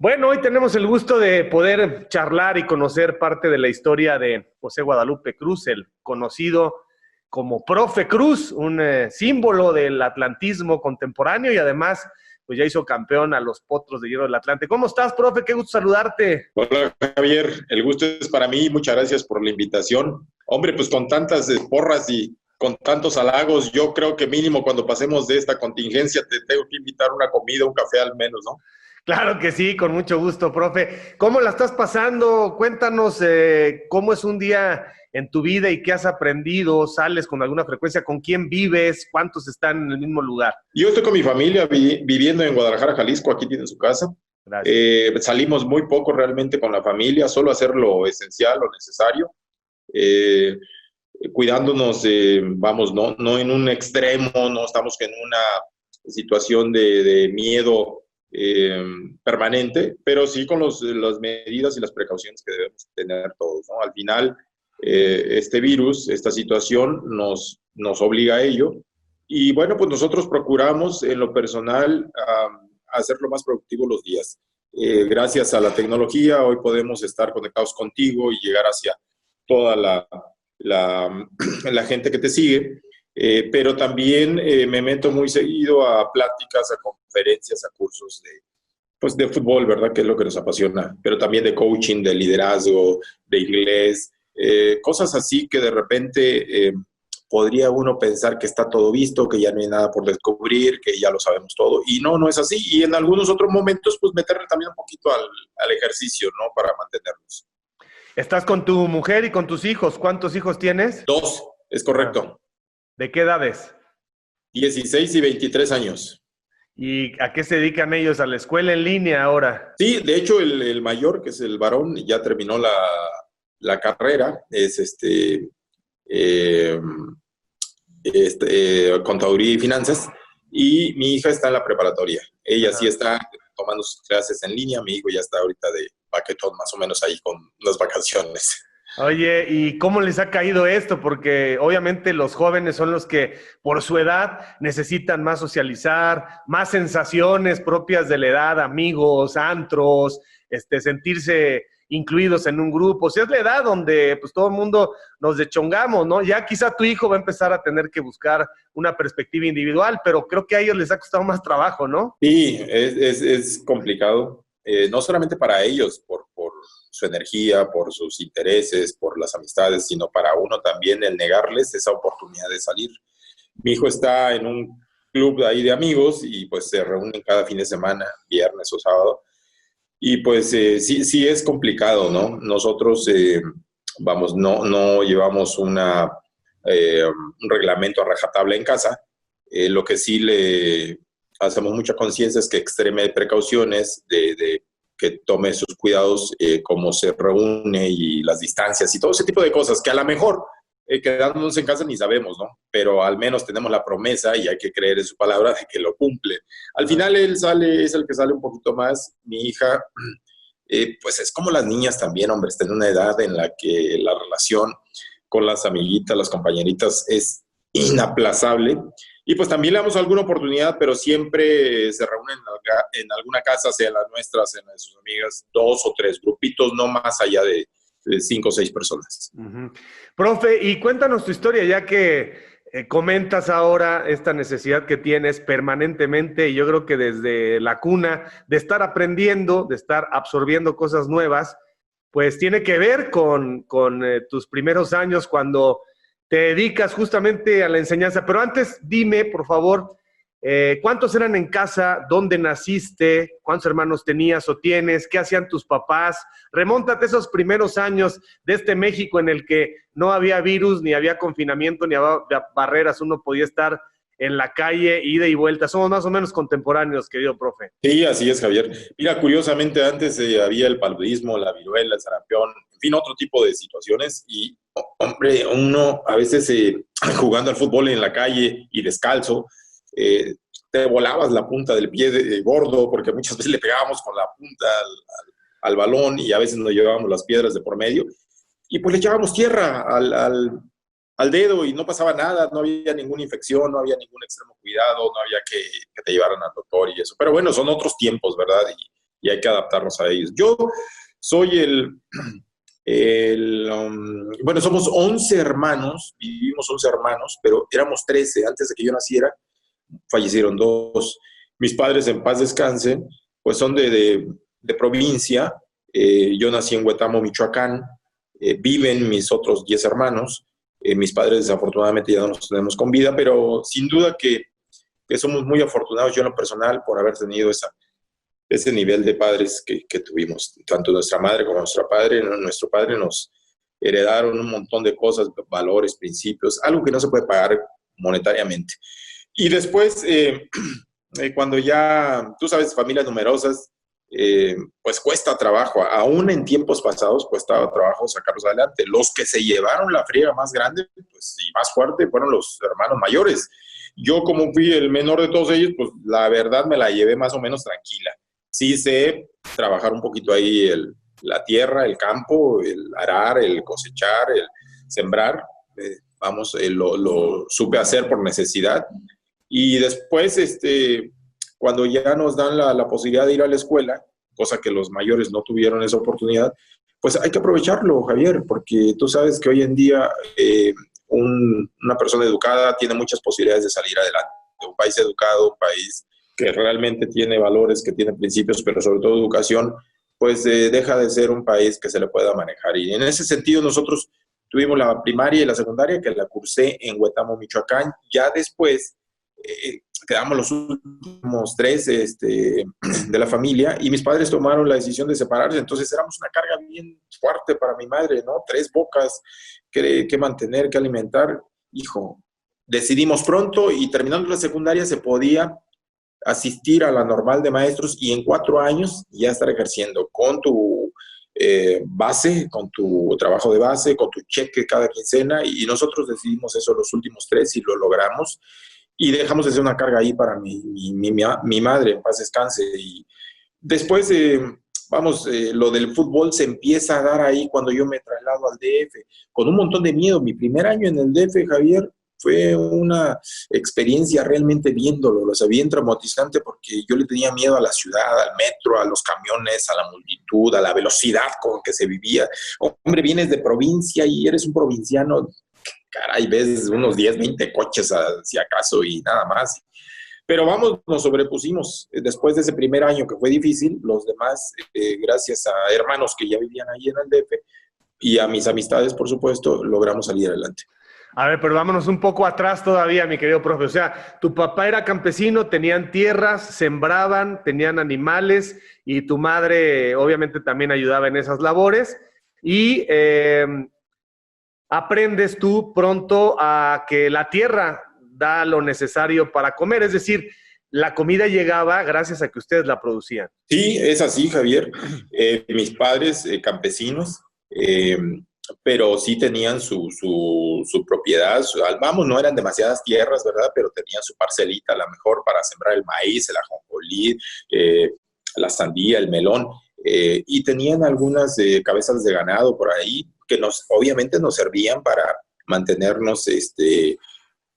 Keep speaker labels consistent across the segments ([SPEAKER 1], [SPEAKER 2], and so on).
[SPEAKER 1] Bueno, hoy tenemos el gusto de poder charlar y conocer parte de la historia de José Guadalupe Cruz, el conocido como Profe Cruz, un símbolo del atlantismo contemporáneo y además pues ya hizo campeón a los Potros de Hierro del Atlante. ¿Cómo estás, profe? Qué gusto saludarte.
[SPEAKER 2] Hola Javier, el gusto es para mí, muchas gracias por la invitación. Hombre, pues con tantas porras y con tantos halagos, yo creo que mínimo cuando pasemos de esta contingencia te tengo que invitar una comida, un café al menos, ¿no?
[SPEAKER 1] Claro que sí, con mucho gusto, profe. ¿Cómo la estás pasando? Cuéntanos cómo es un día en tu vida y qué has aprendido. ¿Sales con alguna frecuencia? ¿Con quién vives? ¿Cuántos están en el mismo lugar?
[SPEAKER 2] Yo estoy con mi familia viviendo en Guadalajara, Jalisco, aquí tienen su casa.
[SPEAKER 1] Gracias.
[SPEAKER 2] Salimos muy poco realmente con la familia, solo hacer lo esencial, lo necesario. Eh, Cuidándonos, vamos, no en un extremo, no estamos en una situación de miedo permanente, pero sí con las medidas y las precauciones que debemos tener todos, ¿no? Al final, este virus, esta situación nos obliga a ello. Y bueno, pues nosotros procuramos en lo personal hacer lo más productivo los días. Gracias a la tecnología, hoy podemos estar conectados contigo y llegar hacia toda la, la gente que te sigue, pero también me meto muy seguido a pláticas, a conferencias, a cursos pues de fútbol, ¿verdad? Que es lo que nos apasiona, pero también de coaching, de liderazgo, de inglés, cosas así que de repente podría uno pensar que está todo visto, que ya no hay nada por descubrir, que ya lo sabemos todo, y no es así, y en algunos otros momentos pues meterle también un poquito al ejercicio, ¿no? Para mantenernos.
[SPEAKER 1] ¿Estás con tu mujer y con tus hijos? ¿Cuántos hijos tienes?
[SPEAKER 2] Dos, es
[SPEAKER 1] Ah,
[SPEAKER 2] correcto.
[SPEAKER 1] ¿de qué edades?
[SPEAKER 2] 16 y 23 años.
[SPEAKER 1] ¿Y a qué se dedican ellos? ¿A la escuela en línea ahora?
[SPEAKER 2] Sí, de hecho el mayor, que es el varón, ya terminó la carrera, es eh, contaduría y finanzas, y mi hija está en la preparatoria. Ella sí
[SPEAKER 1] Ajá.
[SPEAKER 2] está tomando sus clases en línea, mi hijo ya está ahorita de paquetón más o menos ahí con las vacaciones.
[SPEAKER 1] Oye, ¿y cómo les ha caído esto? Porque obviamente los jóvenes son los que por su edad necesitan más socializar, más sensaciones propias de la edad, amigos, antros, sentirse incluidos en un grupo. O sea, es la edad donde pues todo el mundo nos deschongamos, ¿no? Ya quizá tu hijo va a empezar a tener que buscar una perspectiva individual, pero creo que a ellos les ha costado más trabajo, ¿no?
[SPEAKER 2] Sí, es complicado, no solamente para ellos, por su energía, por sus intereses, por las amistades, sino para uno también el negarles esa oportunidad de salir. Mi hijo está en un club de ahí de amigos y pues se reúnen cada fin de semana, viernes o sábado, y pues sí es complicado, ¿no? Nosotros, vamos, no llevamos un reglamento a rajatabla en casa. Lo que sí le hacemos mucha conciencia es que extreme precauciones de que tome sus cuidados, cómo se reúne y las distancias y todo ese tipo de cosas que a lo mejor quedándonos en casa ni sabemos, ¿no? Pero al menos tenemos la promesa y hay que creer en su palabra de que lo cumple. Al final él es el que sale un poquito más. Mi hija, pues es como las niñas también, hombre, está en una edad en la que la relación con las amiguitas, las compañeritas es inaplazable. Y pues también le damos alguna oportunidad, pero siempre se reúnen en alguna casa, sea la nuestra, sea la de sus amigas, dos o tres grupitos, no más allá de cinco o seis personas.
[SPEAKER 1] Ujú. Profe, y cuéntanos tu historia, ya que comentas ahora esta necesidad que tienes permanentemente, y yo creo que desde la cuna, de estar aprendiendo, de estar absorbiendo cosas nuevas, pues tiene que ver con tus primeros años cuando te dedicas justamente a la enseñanza. Pero antes, dime, por favor, ¿cuántos eran en casa? ¿Dónde naciste? ¿Cuántos hermanos tenías o tienes? ¿Qué hacían tus papás? Remóntate esos primeros años de este México en el que no había virus, ni había confinamiento, ni había barreras. Uno podía estar en la calle, ida y vuelta. Somos más o menos contemporáneos, querido profe.
[SPEAKER 2] Sí, así es, Javier. Mira, curiosamente antes había el paludismo, la viruela, el sarampión, en fin, otro tipo de situaciones y, hombre, uno a veces jugando al fútbol en la calle y descalzo, te volabas la punta del pie gordo porque muchas veces le pegábamos con la punta al balón y a veces nos llevábamos las piedras de por medio y pues le echábamos tierra al dedo y no pasaba nada, no había ninguna infección, no había ningún extremo cuidado, no había que te llevaran al doctor y eso. Pero bueno, son otros tiempos, ¿verdad? y hay que adaptarnos a ellos. Yo soy bueno, somos 11 hermanos, vivimos 11 hermanos, pero éramos 13 antes de que yo naciera, fallecieron 2. Mis padres, en paz descansen, pues son de provincia. Yo nací en Huetamo, Michoacán. Viven mis otros 10 hermanos. Mis padres desafortunadamente ya no los tenemos con vida, pero sin duda que somos muy afortunados, yo en lo personal, por haber tenido ese nivel de padres que tuvimos. Tanto nuestra madre como nuestro padre nos heredaron un montón de cosas, valores, principios, algo que no se puede pagar monetariamente. Y después, cuando ya, tú sabes, familias numerosas, pues cuesta trabajo, aún en tiempos pasados cuesta trabajo sacarlos adelante. Los que se llevaron la friega más grande pues, y más fuerte fueron los hermanos mayores. Yo, como fui el menor de todos ellos, pues la verdad me la llevé más o menos tranquila. Sí sé trabajar un poquito ahí la tierra, el campo, el arar, el cosechar, el sembrar. Lo supe hacer por necesidad. Y después, cuando ya nos dan la posibilidad de ir a la escuela, cosa que los mayores no tuvieron esa oportunidad, pues hay que aprovecharlo, Javier, porque tú sabes que hoy en día una persona educada tiene muchas posibilidades de salir adelante. Un país educado, un país que realmente tiene valores, que tiene principios, pero sobre todo educación, pues deja de ser un país que se le pueda manejar. Y en ese sentido nosotros tuvimos la primaria y la secundaria, que la cursé en Huetamo, Michoacán. Ya después quedamos los últimos 3 de la familia y mis padres tomaron la decisión de separarse, entonces éramos una carga bien fuerte para mi madre, ¿no? 3 bocas que mantener, que alimentar. Hijo, decidimos pronto y terminando la secundaria se podía asistir a la normal de maestros y en 4 años ya estar ejerciendo con tu base, con tu trabajo de base, con tu cheque cada quincena, y nosotros decidimos eso los últimos 3 y lo logramos. Y dejamos de ser una carga ahí para mi madre, en paz descanse. Y después, lo del fútbol se empieza a dar ahí cuando yo me traslado al DF, con un montón de miedo. Mi primer año en el DF, Javier, fue una experiencia realmente bien dolorosa, bien traumatizante, porque yo le tenía miedo a la ciudad, al metro, a los camiones, a la multitud, a la velocidad con que se vivía. Hombre, vienes de provincia y eres un provinciano, caray, ves unos 10, 20 coches si acaso y nada más. Pero vamos, nos sobrepusimos. Después de ese primer año que fue difícil, los demás, gracias a hermanos que ya vivían ahí en el DF y a mis amistades, por supuesto, logramos salir adelante.
[SPEAKER 1] A ver, pero vámonos un poco atrás todavía, mi querido profe. O sea, tu papá era campesino, tenían tierras, sembraban, tenían animales y tu madre obviamente también ayudaba en esas labores. Y aprendes tú pronto a que la tierra da lo necesario para comer. Es decir, la comida llegaba gracias a que ustedes la producían.
[SPEAKER 2] Sí, es así, Javier. Mis padres, campesinos, pero sí tenían su propiedad. Vamos, no eran demasiadas tierras, ¿verdad? Pero tenían su parcelita, a lo mejor, para sembrar el maíz, el ajonjolí, la sandía, el melón. Y tenían algunas cabezas de ganado por ahí que obviamente nos servían para mantenernos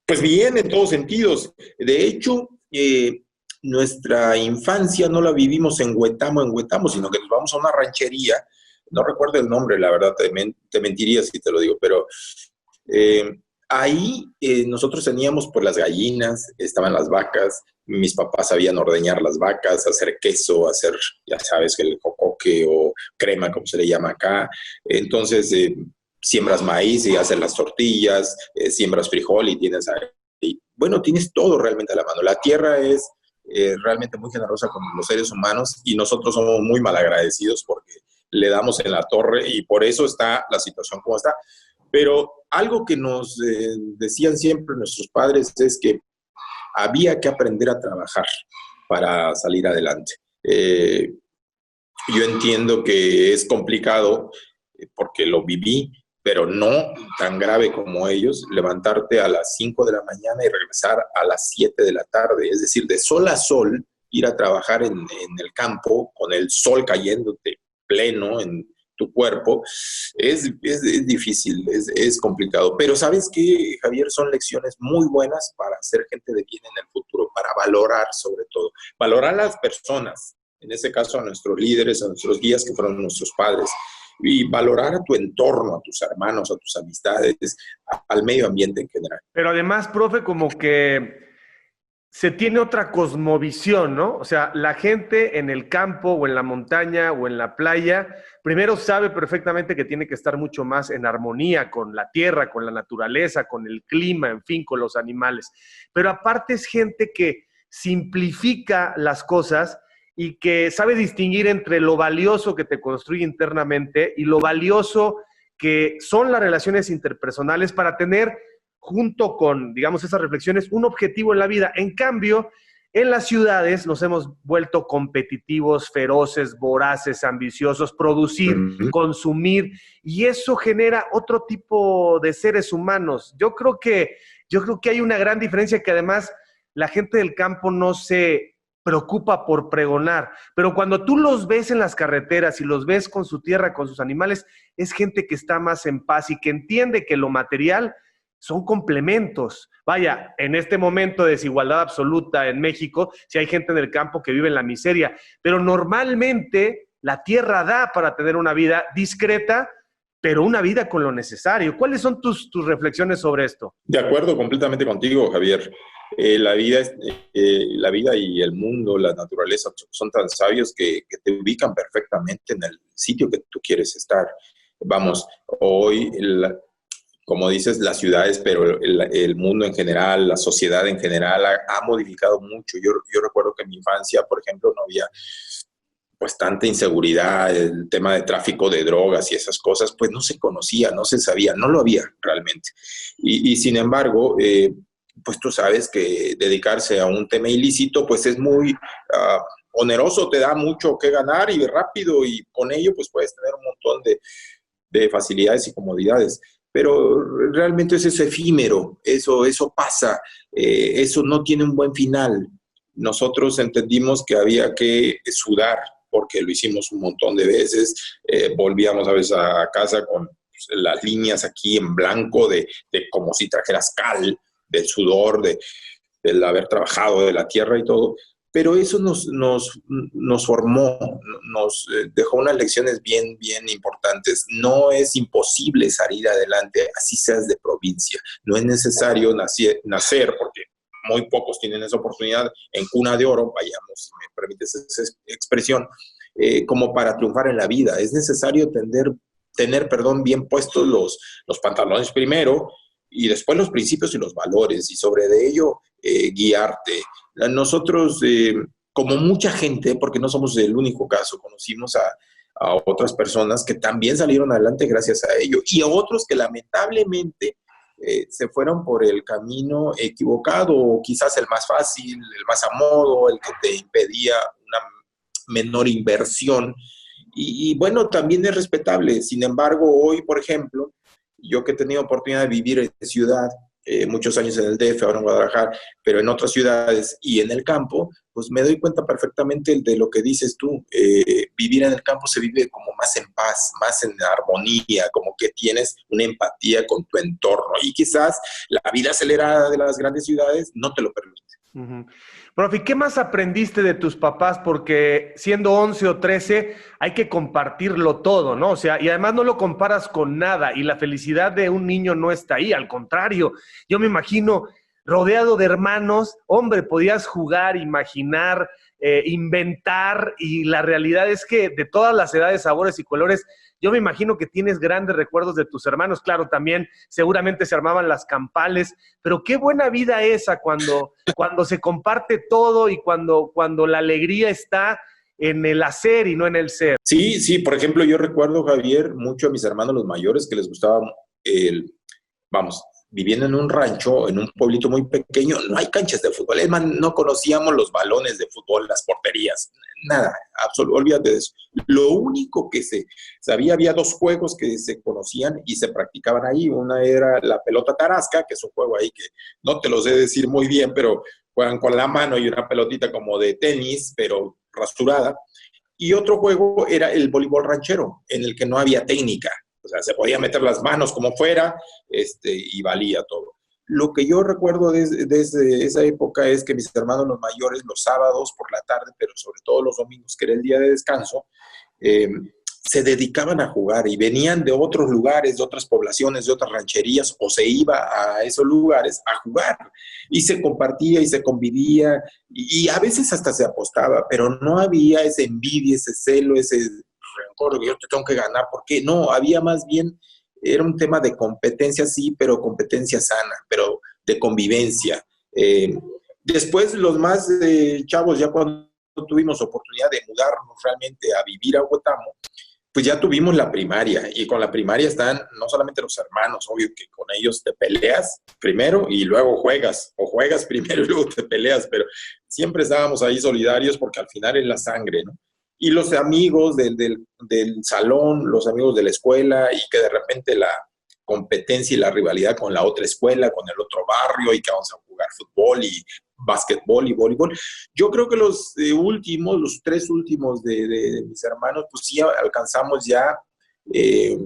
[SPEAKER 2] pues bien en todos sentidos. De hecho, nuestra infancia no la vivimos en Huetamo, sino que nos vamos a una ranchería. No recuerdo el nombre, la verdad, te mentiría si te lo digo, pero ahí nosotros teníamos por las gallinas, estaban las vacas, mis papás sabían ordeñar las vacas, hacer queso, hacer, ya sabes, el jocoque o crema, como se le llama acá. Entonces, siembras maíz y haces las tortillas, siembras frijol y tienes ahí. Bueno, tienes todo realmente a la mano. La tierra es realmente muy generosa con los seres humanos y nosotros somos muy malagradecidos porque le damos en la torre y por eso está la situación como está. Pero algo que nos decían siempre nuestros padres es que había que aprender a trabajar para salir adelante. Yo entiendo que es complicado porque lo viví, pero no tan grave como ellos, levantarte a las 5 de la mañana y regresar a las 7 de la tarde, es decir, de sol a sol, ir a trabajar en el campo con el sol cayéndote pleno en tu cuerpo, es difícil, es complicado. Pero ¿sabes qué, Javier? Son lecciones muy buenas para ser gente de bien en el futuro, para valorar sobre todo, valorar a las personas, en ese caso a nuestros líderes, a nuestros guías que fueron nuestros padres, y valorar a tu entorno, a tus hermanos, a tus amistades, al medio ambiente en general.
[SPEAKER 1] Pero además, profe, como que se tiene otra cosmovisión, ¿no? O sea, la gente en el campo o en la montaña o en la playa, primero sabe perfectamente que tiene que estar mucho más en armonía con la tierra, con la naturaleza, con el clima, en fin, con los animales. Pero aparte es gente que simplifica las cosas y que sabe distinguir entre lo valioso que te construye internamente y lo valioso que son las relaciones interpersonales para tener, junto con, digamos, esas reflexiones, un objetivo en la vida. En cambio, en las ciudades nos hemos vuelto competitivos, feroces, voraces, ambiciosos, producir, consumir, y eso genera otro tipo de seres humanos. Yo creo que hay una gran diferencia, que además la gente del campo no se preocupa por pregonar, pero cuando tú los ves en las carreteras y los ves con su tierra, con sus animales, es gente que está más en paz y que entiende que lo material son complementos. Vaya, en este momento de desigualdad absoluta en México, si hay gente en el campo que vive en la miseria, pero normalmente la tierra da para tener una vida discreta, pero una vida con lo necesario. ¿Cuáles son tus reflexiones sobre esto?
[SPEAKER 2] De acuerdo completamente contigo, Javier. La vida y el mundo, la naturaleza, son tan sabios que te ubican perfectamente en el sitio que tú quieres estar. Vamos, hoy, como dices, las ciudades, pero el mundo en general, la sociedad en general ha modificado mucho. Yo recuerdo que en mi infancia, por ejemplo, no había pues tanta inseguridad, el tema de tráfico de drogas y esas cosas, pues no se conocía, no se sabía, no lo había realmente. Y sin embargo, pues tú sabes que dedicarse a un tema ilícito, pues es muy oneroso, te da mucho que ganar y rápido, y con ello pues puedes tener un montón de facilidades y comodidades. Pero realmente eso es efímero, eso pasa, eso no tiene un buen final. Nosotros entendimos que había que sudar, porque lo hicimos un montón de veces, volvíamos a veces a casa con las líneas aquí en blanco de como si trajeras cal, del sudor, del haber trabajado, de la tierra y todo, pero eso nos formó, nos dejó unas lecciones bien, bien importantes. No es imposible salir adelante, así seas de provincia. No es necesario nacer, porque muy pocos tienen esa oportunidad, en cuna de oro, vayamos, si me permites esa expresión, como para triunfar en la vida. Es necesario tener bien puestos los pantalones primero, y después los principios y los valores, y sobre de ello guiarte. Nosotros, como mucha gente, porque no somos el único caso, conocimos a otras personas que también salieron adelante gracias a ello, y a otros que lamentablemente se fueron por el camino equivocado, o quizás el más fácil, el más a modo, el que te impedía una menor inversión. Y bueno, también es respetable. Sin embargo, hoy, por ejemplo, yo que he tenido oportunidad de vivir en ciudad, muchos años en el DF, ahora en Guadalajara, pero en otras ciudades y en el campo, pues me doy cuenta perfectamente de lo que dices tú. Vivir en el campo se vive como más en paz, más en armonía, como que tienes una empatía con tu entorno, y quizás la vida acelerada de las grandes ciudades no te lo permite.
[SPEAKER 1] Uh-huh. Profe, ¿qué más aprendiste de tus papás? Porque siendo 11 o 13 hay que compartirlo todo, ¿no? O sea, y además no lo comparas con nada, y la felicidad de un niño no está ahí, al contrario. Yo me imagino rodeado de hermanos, hombre, podías jugar, imaginar, inventar, y la realidad es que de todas las edades, sabores y colores, yo me imagino que tienes grandes recuerdos de tus hermanos. Claro, también seguramente se armaban las campales, pero qué buena vida esa cuando se comparte todo, y cuando la alegría está en el hacer y no en el ser.
[SPEAKER 2] Sí, por ejemplo, yo recuerdo, Javier, mucho a mis hermanos los mayores, que les gustaba viviendo en un rancho, en un pueblito muy pequeño, no hay canchas de fútbol. Es más, no conocíamos los balones de fútbol, las porterías, nada, olvídate de eso. Lo único que se sabía, había dos juegos que se conocían y se practicaban ahí. Una era la pelota tarasca, que es un juego ahí que no te lo sé decir muy bien, pero juegan con la mano, y una pelotita como de tenis, pero rasurada. Y otro juego era el voleibol ranchero, en el que no había técnica. O sea, se podía meter las manos como fuera, y valía todo. Lo que yo recuerdo desde esa época es que mis hermanos los mayores, los sábados por la tarde, pero sobre todo los domingos, que era el día de descanso, eh, se dedicaban a jugar y venían de otros lugares, de otras poblaciones, de otras rancherías, o se iba a esos lugares a jugar. Y se compartía y se convivía, y a veces hasta se apostaba, pero no había esa envidia, ese celo, ese rencor que yo te tengo que ganar, porque no, había más bien, era un tema de competencia, sí, pero competencia sana, pero de convivencia. Después los más chavos, ya cuando tuvimos oportunidad de mudarnos realmente a vivir a Huetamo, pues ya tuvimos la primaria, y con la primaria están no solamente los hermanos, obvio que con ellos te peleas primero y luego juegas, o juegas primero y luego te peleas, pero siempre estábamos ahí solidarios porque al final es la sangre, ¿no? Y los amigos del salón, los amigos de la escuela, y que de repente la competencia y la rivalidad con la otra escuela, con el otro barrio, y que vamos a jugar fútbol y básquetbol y voleibol. Yo creo que los últimos, los tres últimos de mis hermanos, pues sí alcanzamos ya eh,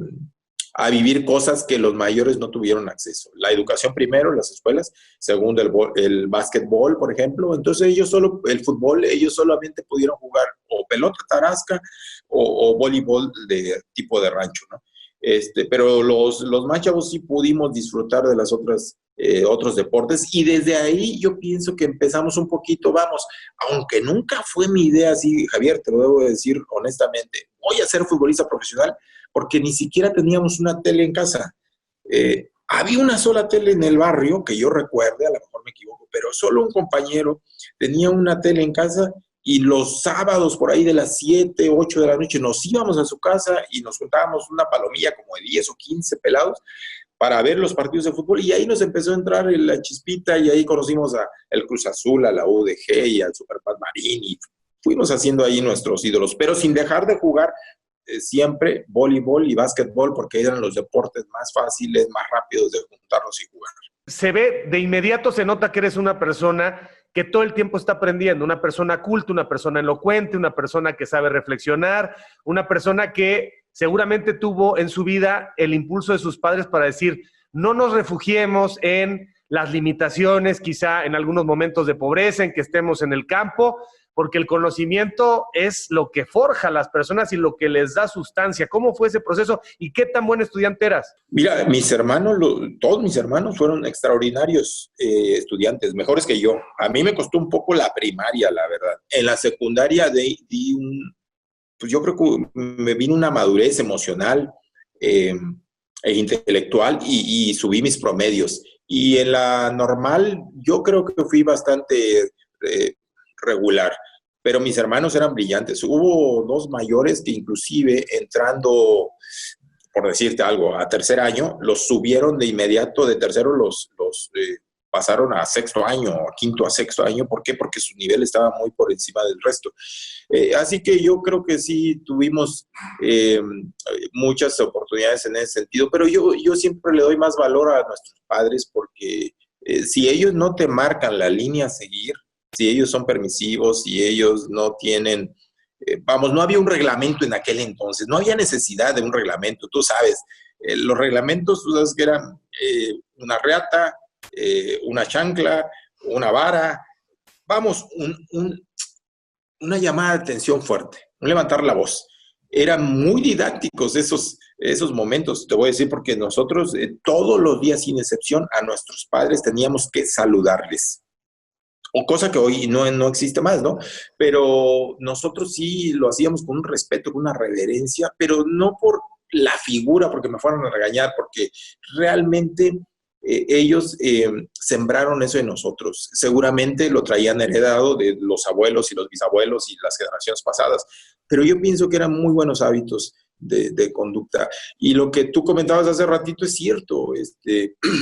[SPEAKER 2] a vivir cosas que los mayores no tuvieron acceso. La educación primero, las escuelas, segundo el básquetbol, por ejemplo. Entonces ellos solo, el fútbol, ellos solamente pudieron jugar o pelota tarasca o voleibol de tipo de rancho, ¿no? Pero los más chavos sí pudimos disfrutar de las otros deportes, y desde ahí yo pienso que empezamos un poquito, vamos, aunque nunca fue mi idea así, Javier, te lo debo decir honestamente, voy a ser futbolista profesional, porque ni siquiera teníamos una tele en casa. Había una sola tele en el barrio, que yo recuerde, a lo mejor me equivoco, pero solo un compañero tenía una tele en casa, y los sábados por ahí de las 7, 8 de la noche nos íbamos a su casa y nos juntábamos una palomilla como de 10 o 15 pelados para ver los partidos de fútbol, y ahí nos empezó a entrar la chispita, y ahí conocimos a el Cruz Azul, a la UDG y al Superpaz Marín, y fuimos haciendo ahí nuestros ídolos, pero sin dejar de jugar siempre voleibol y básquetbol, porque eran los deportes más fáciles, más rápidos de juntarnos y jugar.
[SPEAKER 1] Se ve, de inmediato se nota que eres una persona que todo el tiempo está aprendiendo, una persona culta, una persona elocuente, una persona que sabe reflexionar, una persona que seguramente tuvo en su vida el impulso de sus padres para decir, no nos refugiemos en las limitaciones, quizá en algunos momentos de pobreza, en que estemos en el campo, porque el conocimiento es lo que forja a las personas y lo que les da sustancia. ¿Cómo fue ese proceso y qué tan buen estudiante eras?
[SPEAKER 2] Mira, mis hermanos, todos mis hermanos fueron extraordinarios estudiantes, mejores que yo. A mí me costó un poco la primaria, la verdad. En la secundaria pues yo creo que me vino una madurez emocional e intelectual, y subí mis promedios. Y en la normal yo creo que fui bastante regular, pero mis hermanos eran brillantes. Hubo dos mayores que inclusive entrando, por decirte algo, a tercer año, los subieron de inmediato, de tercero los pasaron a sexto año, a quinto a sexto año. ¿Por qué? Porque su nivel estaba muy por encima del resto. Así que yo creo que sí tuvimos muchas oportunidades en ese sentido, pero yo siempre le doy más valor a nuestros padres, porque si ellos no te marcan la línea a seguir, si ellos son permisivos, si ellos no tienen, vamos, no había un reglamento en aquel entonces, no había necesidad de un reglamento, tú sabes, los reglamentos, tú sabes que eran una reata, una chancla, una vara, vamos, una llamada de atención fuerte, un levantar la voz. Eran muy didácticos esos momentos, te voy a decir, porque nosotros todos los días, sin excepción, a nuestros padres teníamos que saludarles. O cosa que hoy no existe más, ¿no? Pero nosotros sí lo hacíamos con un respeto, con una reverencia, pero no por la figura, porque me fueron a regañar, porque realmente ellos sembraron eso en nosotros. Seguramente lo traían heredado de los abuelos y los bisabuelos y las generaciones pasadas, pero yo pienso que eran muy buenos hábitos de conducta. Y lo que tú comentabas hace ratito es cierto,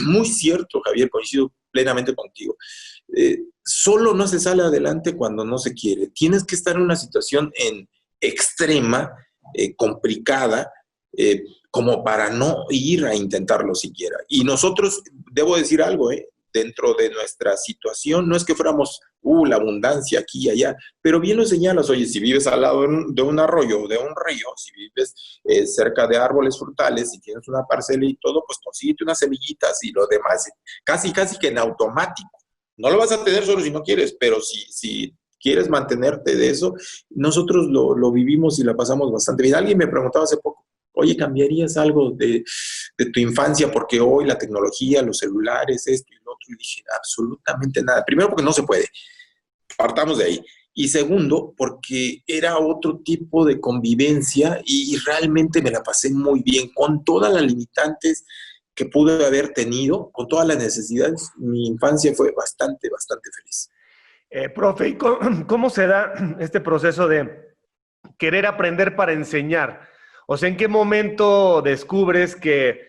[SPEAKER 2] muy cierto, Javier, coincido plenamente contigo. Solo no se sale adelante cuando no se quiere. Tienes que estar en una situación extrema, complicada, como para no ir a intentarlo siquiera. Y nosotros, debo decir algo, dentro de nuestra situación. No es que fuéramos, la abundancia aquí y allá, pero bien lo señalas, oye, si vives al lado de un arroyo o de un río, si vives cerca de árboles frutales, si tienes una parcela y todo, pues consíguete unas semillitas y lo demás, casi que en automático. No lo vas a tener solo si no quieres, pero si quieres mantenerte de eso, nosotros lo vivimos y la pasamos bastante bien. Alguien me preguntaba hace poco, oye, ¿cambiarías algo de tu infancia? Porque hoy la tecnología, los celulares, esto y lo otro, y dije, absolutamente nada. Primero, porque no se puede, partamos de ahí. Y segundo, porque era otro tipo de convivencia y realmente me la pasé muy bien, con todas las limitantes que pude haber tenido, con todas las necesidades. Mi infancia fue bastante feliz.
[SPEAKER 1] Profe, ¿y cómo se da este proceso de querer aprender para enseñar? O sea, ¿en qué momento descubres que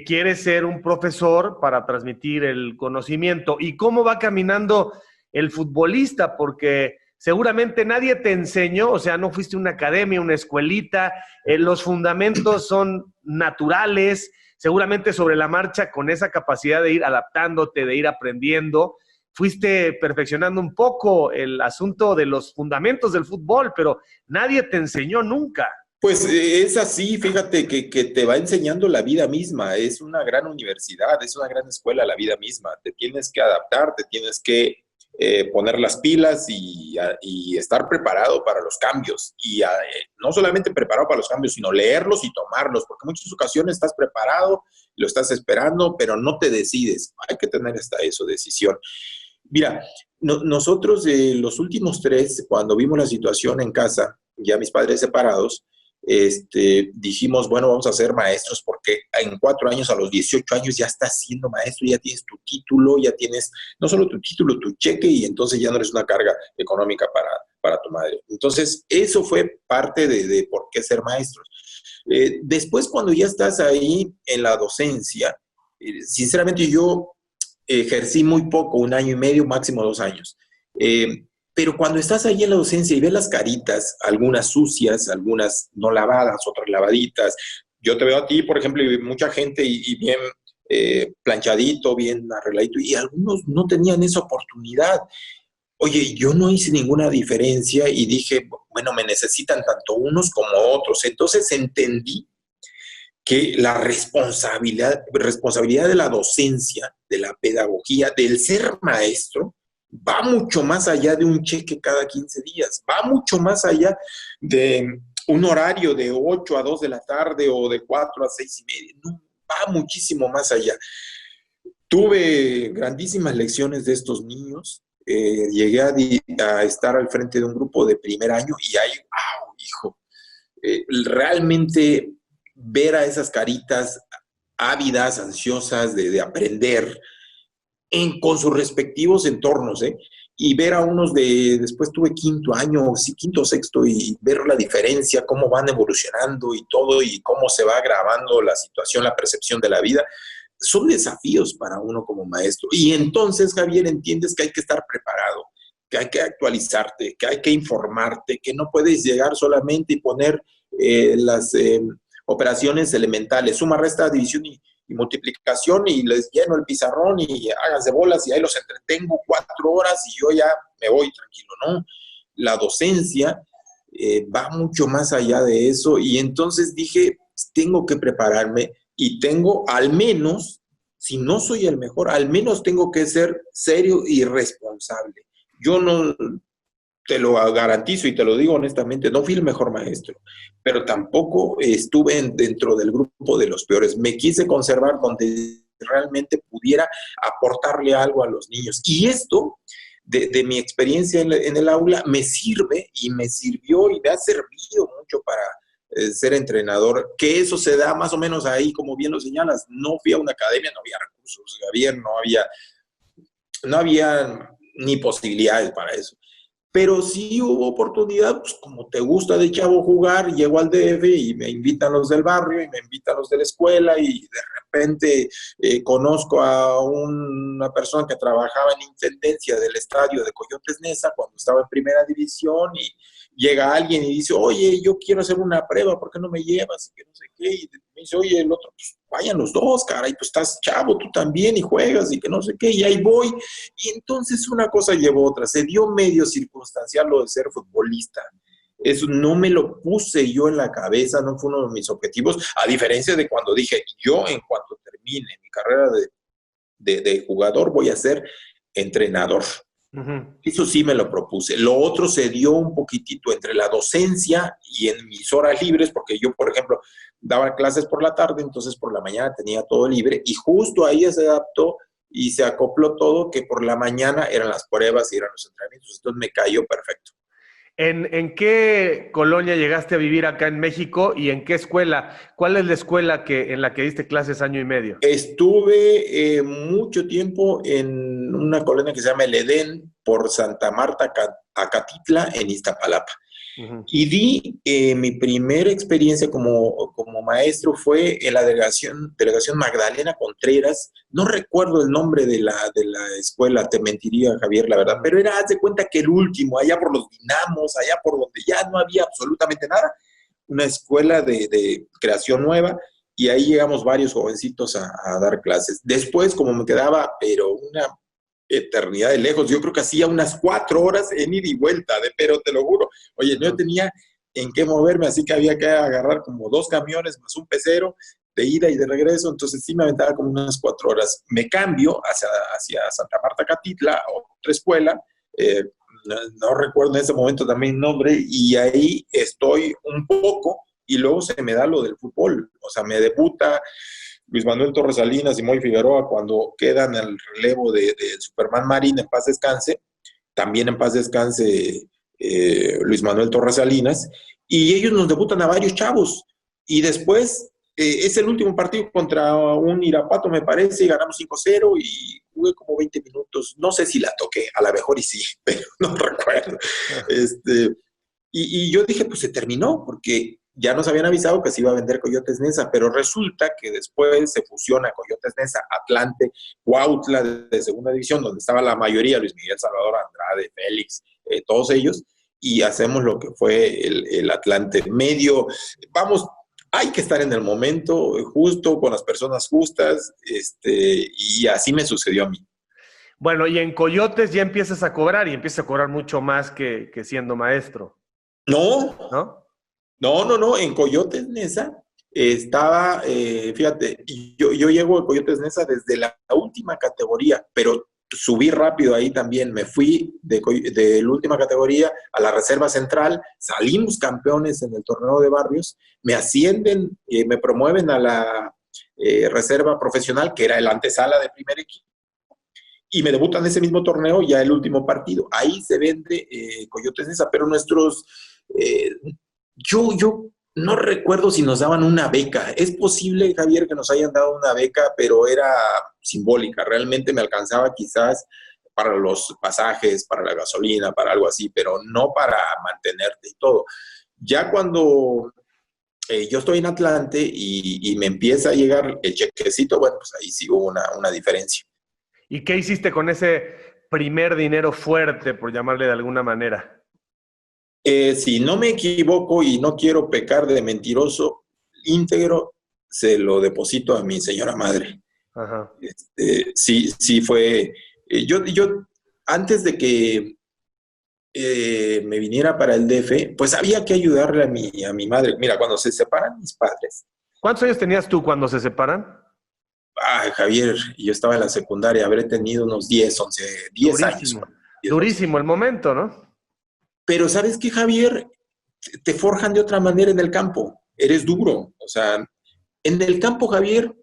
[SPEAKER 1] quieres ser un profesor para transmitir el conocimiento? ¿Y cómo va caminando el futbolista? Porque seguramente nadie te enseñó, o sea, no fuiste a una academia, una escuelita, los fundamentos son naturales, seguramente sobre la marcha, con esa capacidad de ir adaptándote, de ir aprendiendo, fuiste perfeccionando un poco el asunto de los fundamentos del fútbol, pero nadie te enseñó nunca.
[SPEAKER 2] Pues es así, fíjate que te va enseñando la vida misma, es una gran universidad, es una gran escuela la vida misma, te tienes que adaptar, te tienes que poner las pilas y estar preparado para los cambios, y no solamente preparado para los cambios, sino leerlos y tomarlos, porque en muchas ocasiones estás preparado, lo estás esperando, pero no te decides, hay que tener hasta eso, decisión. Mira, nosotros los últimos tres, cuando vimos la situación en casa, ya mis padres separados, dijimos, bueno, vamos a ser maestros porque en 4 años, a los 18 años, ya estás siendo maestro, ya tienes tu título, ya tienes no solo tu título, tu cheque, y entonces ya no eres una carga económica para tu madre. Entonces, eso fue parte de por qué ser maestros. Después, cuando ya estás ahí en la docencia, sinceramente yo ejercí muy poco, 1 año y medio, máximo 2 años. Pero cuando estás ahí en la docencia y ves las caritas, algunas sucias, algunas no lavadas, otras lavaditas, yo te veo a ti, por ejemplo, y mucha gente y bien planchadito, bien arregladito, y algunos no tenían esa oportunidad. Oye, yo no hice ninguna diferencia y dije, bueno, me necesitan tanto unos como otros. Entonces entendí que la responsabilidad de la docencia, de la pedagogía, del ser maestro, va mucho más allá de un cheque cada 15 días, va mucho más allá de un horario de 8 a 2 de la tarde o de 4 a 6 y media, no, va muchísimo más allá. Tuve grandísimas lecciones de estos niños, llegué a estar al frente de un grupo de primer año y ahí, wow, hijo, realmente ver a esas caritas ávidas, ansiosas de aprender con sus respectivos entornos, y ver a unos después tuve quinto año, sí, quinto, sexto, y ver la diferencia, cómo van evolucionando y todo, y cómo se va agravando la situación, la percepción de la vida, son desafíos para uno como maestro. Y entonces, Javier, entiendes que hay que estar preparado, que hay que actualizarte, que hay que informarte, que no puedes llegar solamente y poner las operaciones elementales, suma, resta, división y multiplicación, y les lleno el pizarrón y háganse bolas y ahí los entretengo 4 horas y yo ya me voy tranquilo, ¿no? La docencia va mucho más allá de eso, y entonces dije, tengo que prepararme y tengo al menos, si no soy el mejor, al menos tengo que ser serio y responsable. Yo no, te lo garantizo y te lo digo honestamente, no fui el mejor maestro, pero tampoco estuve dentro del grupo de los peores. Me quise conservar donde realmente pudiera aportarle algo a los niños. Y esto, de mi experiencia en el aula, me sirve y me sirvió y me ha servido mucho para ser entrenador, que eso se da más o menos ahí, como bien lo señalas. No fui a una academia, no había recursos, Javier, no había ni posibilidades para eso. Pero sí hubo oportunidad, pues como te gusta de chavo jugar, llego al DF y me invitan los del barrio y me invitan los de la escuela, y de repente conozco a una persona que trabajaba en intendencia del estadio de Coyotes Neza cuando estaba en primera división, y llega alguien y dice, oye, yo quiero hacer una prueba, ¿por qué no me llevas? Que no sé qué. Y Me dice, oye, el otro, pues vayan los dos, caray, pues estás chavo, tú también, y juegas, y que no sé qué, y ahí voy. Y entonces una cosa llevó otra, se dio medio circunstancial lo de ser futbolista. Eso no me lo puse yo en la cabeza, no fue uno de mis objetivos, a diferencia de cuando dije, yo en cuanto termine mi carrera de jugador voy a ser entrenador.
[SPEAKER 1] Ujú.
[SPEAKER 2] Eso sí me lo propuse. Lo otro se dio un poquitito entre la docencia y en mis horas libres, porque yo, por ejemplo, daba clases por la tarde, entonces por la mañana tenía todo libre y justo ahí se adaptó y se acopló todo, que por la mañana eran las pruebas y eran los entrenamientos. Entonces me cayó perfecto.
[SPEAKER 1] ¿En qué colonia llegaste a vivir acá en México y en qué escuela? ¿Cuál es la escuela en la que diste clases año y medio?
[SPEAKER 2] Estuve mucho tiempo en una colonia que se llama El Edén por Santa Marta, Acatitla, en Iztapalapa.
[SPEAKER 1] Ujú.
[SPEAKER 2] Y mi primera experiencia como maestro fue en la delegación Magdalena Contreras. No recuerdo el nombre de la escuela, te mentiría, Javier, la verdad, pero era, haz de cuenta que el último, allá por los Dinamos, allá por donde ya no había absolutamente nada, una escuela de creación nueva, y ahí llegamos varios jovencitos a dar clases. Después, como me quedaba, pero una eternidad de lejos, yo creo que hacía unas 4 horas en ida y vuelta, pero te lo juro, oye, no tenía en qué moverme, así que había que agarrar como 2 camiones más un pecero de ida y de regreso, entonces sí me aventaba como unas 4 horas. Me cambio hacia Santa Marta Catitla, otra escuela, no recuerdo en ese momento también el nombre, y ahí estoy un poco, y luego se me da lo del fútbol, o sea, me debuta Luis Manuel Torres Salinas y Moy Figueroa cuando quedan al relevo de Superman Marín, en paz descanse, también en paz descanse Luis Manuel Torres Salinas, y ellos nos debutan a varios chavos, y después es el último partido contra un Irapuato, me parece, y ganamos 5-0 y jugué como 20 minutos, no sé si la toqué, a lo mejor y sí, pero no recuerdo. Este, y yo dije, pues se terminó, porque ya nos habían avisado que se iba a vender Coyotes Neza, pero resulta que después se fusiona Coyotes Neza, Atlante, Cuautla de segunda división, donde estaba la mayoría, Luis Miguel Salvador, Andrade, Félix, todos ellos, y hacemos lo que fue el Atlante medio. Vamos, hay que estar en el momento justo, con las personas justas, y así me sucedió a mí.
[SPEAKER 1] Bueno, y en Coyotes ya empiezas a cobrar y empiezas a cobrar mucho más que siendo maestro,
[SPEAKER 2] No,
[SPEAKER 1] ¿no?
[SPEAKER 2] no, en Coyotes Neza estaba, fíjate, yo llego a Coyotes Neza desde la última categoría, pero subí rápido ahí también, me fui de la última categoría a la reserva central, salimos campeones en el torneo de barrios, me ascienden, me promueven a la reserva profesional, que era el antesala de primer equipo, y me debutan en ese mismo torneo ya el último partido. Ahí se vende Coyotes Neza, pero eh, yo no recuerdo si nos daban una beca. Es posible, Javier, que nos hayan dado una beca, pero era simbólica. Realmente me alcanzaba quizás para los pasajes, para la gasolina, para algo así, pero no para mantenerte y todo. Ya cuando yo estoy en Atlante y me empieza a llegar el chequecito, bueno, pues ahí sí hubo una diferencia.
[SPEAKER 1] ¿Y qué hiciste con ese primer dinero fuerte, por llamarle de alguna manera?
[SPEAKER 2] Si no me equivoco y no quiero pecar de mentiroso, íntegro, se lo deposito a mi señora madre.
[SPEAKER 1] Ajá.
[SPEAKER 2] Sí, sí fue. Yo antes de que me viniera para el DF, pues había que ayudarle a mi madre. Mira, cuando se separan mis padres,
[SPEAKER 1] ¿Cuántos años tenías tú cuando se separan?
[SPEAKER 2] Javier, yo estaba en la secundaria, habré tenido unos 10, 11, 10 años,
[SPEAKER 1] Durísimo.
[SPEAKER 2] 10, 11
[SPEAKER 1] Durísimo
[SPEAKER 2] años.
[SPEAKER 1] el momento, ¿no?
[SPEAKER 2] Pero ¿sabes qué, Javier? Te forjan de otra manera en el campo. Eres duro. O sea, en el campo, Javier,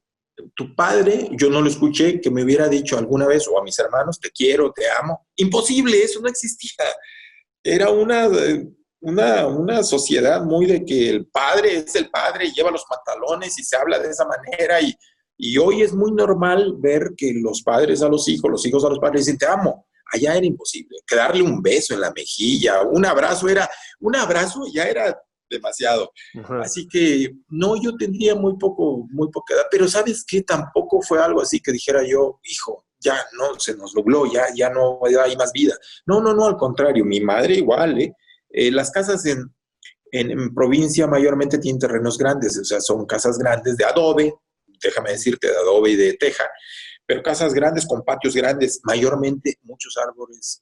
[SPEAKER 2] tu padre, yo no lo escuché que me hubiera dicho alguna vez, o a mis hermanos, te quiero, te amo. Imposible, eso no existía. Era una sociedad muy de que el padre es el padre y lleva los pantalones y se habla de esa manera. Y hoy es muy normal ver que los padres a los hijos a los padres dicen, te amo. Allá era imposible. Que darle un beso en la mejilla, un abrazo ya era demasiado.
[SPEAKER 1] Ajá.
[SPEAKER 2] Así que no, yo tendría muy poca edad, pero ¿sabes qué? Tampoco fue algo así que dijera yo, hijo, ya no, se nos dobló, ya no hay más vida. No, al contrario, mi madre igual, ¿eh? Las casas En provincia mayormente tienen terrenos grandes, o sea, son casas grandes de adobe, déjame decirte, de adobe y de teja, pero casas grandes con patios grandes, mayormente muchos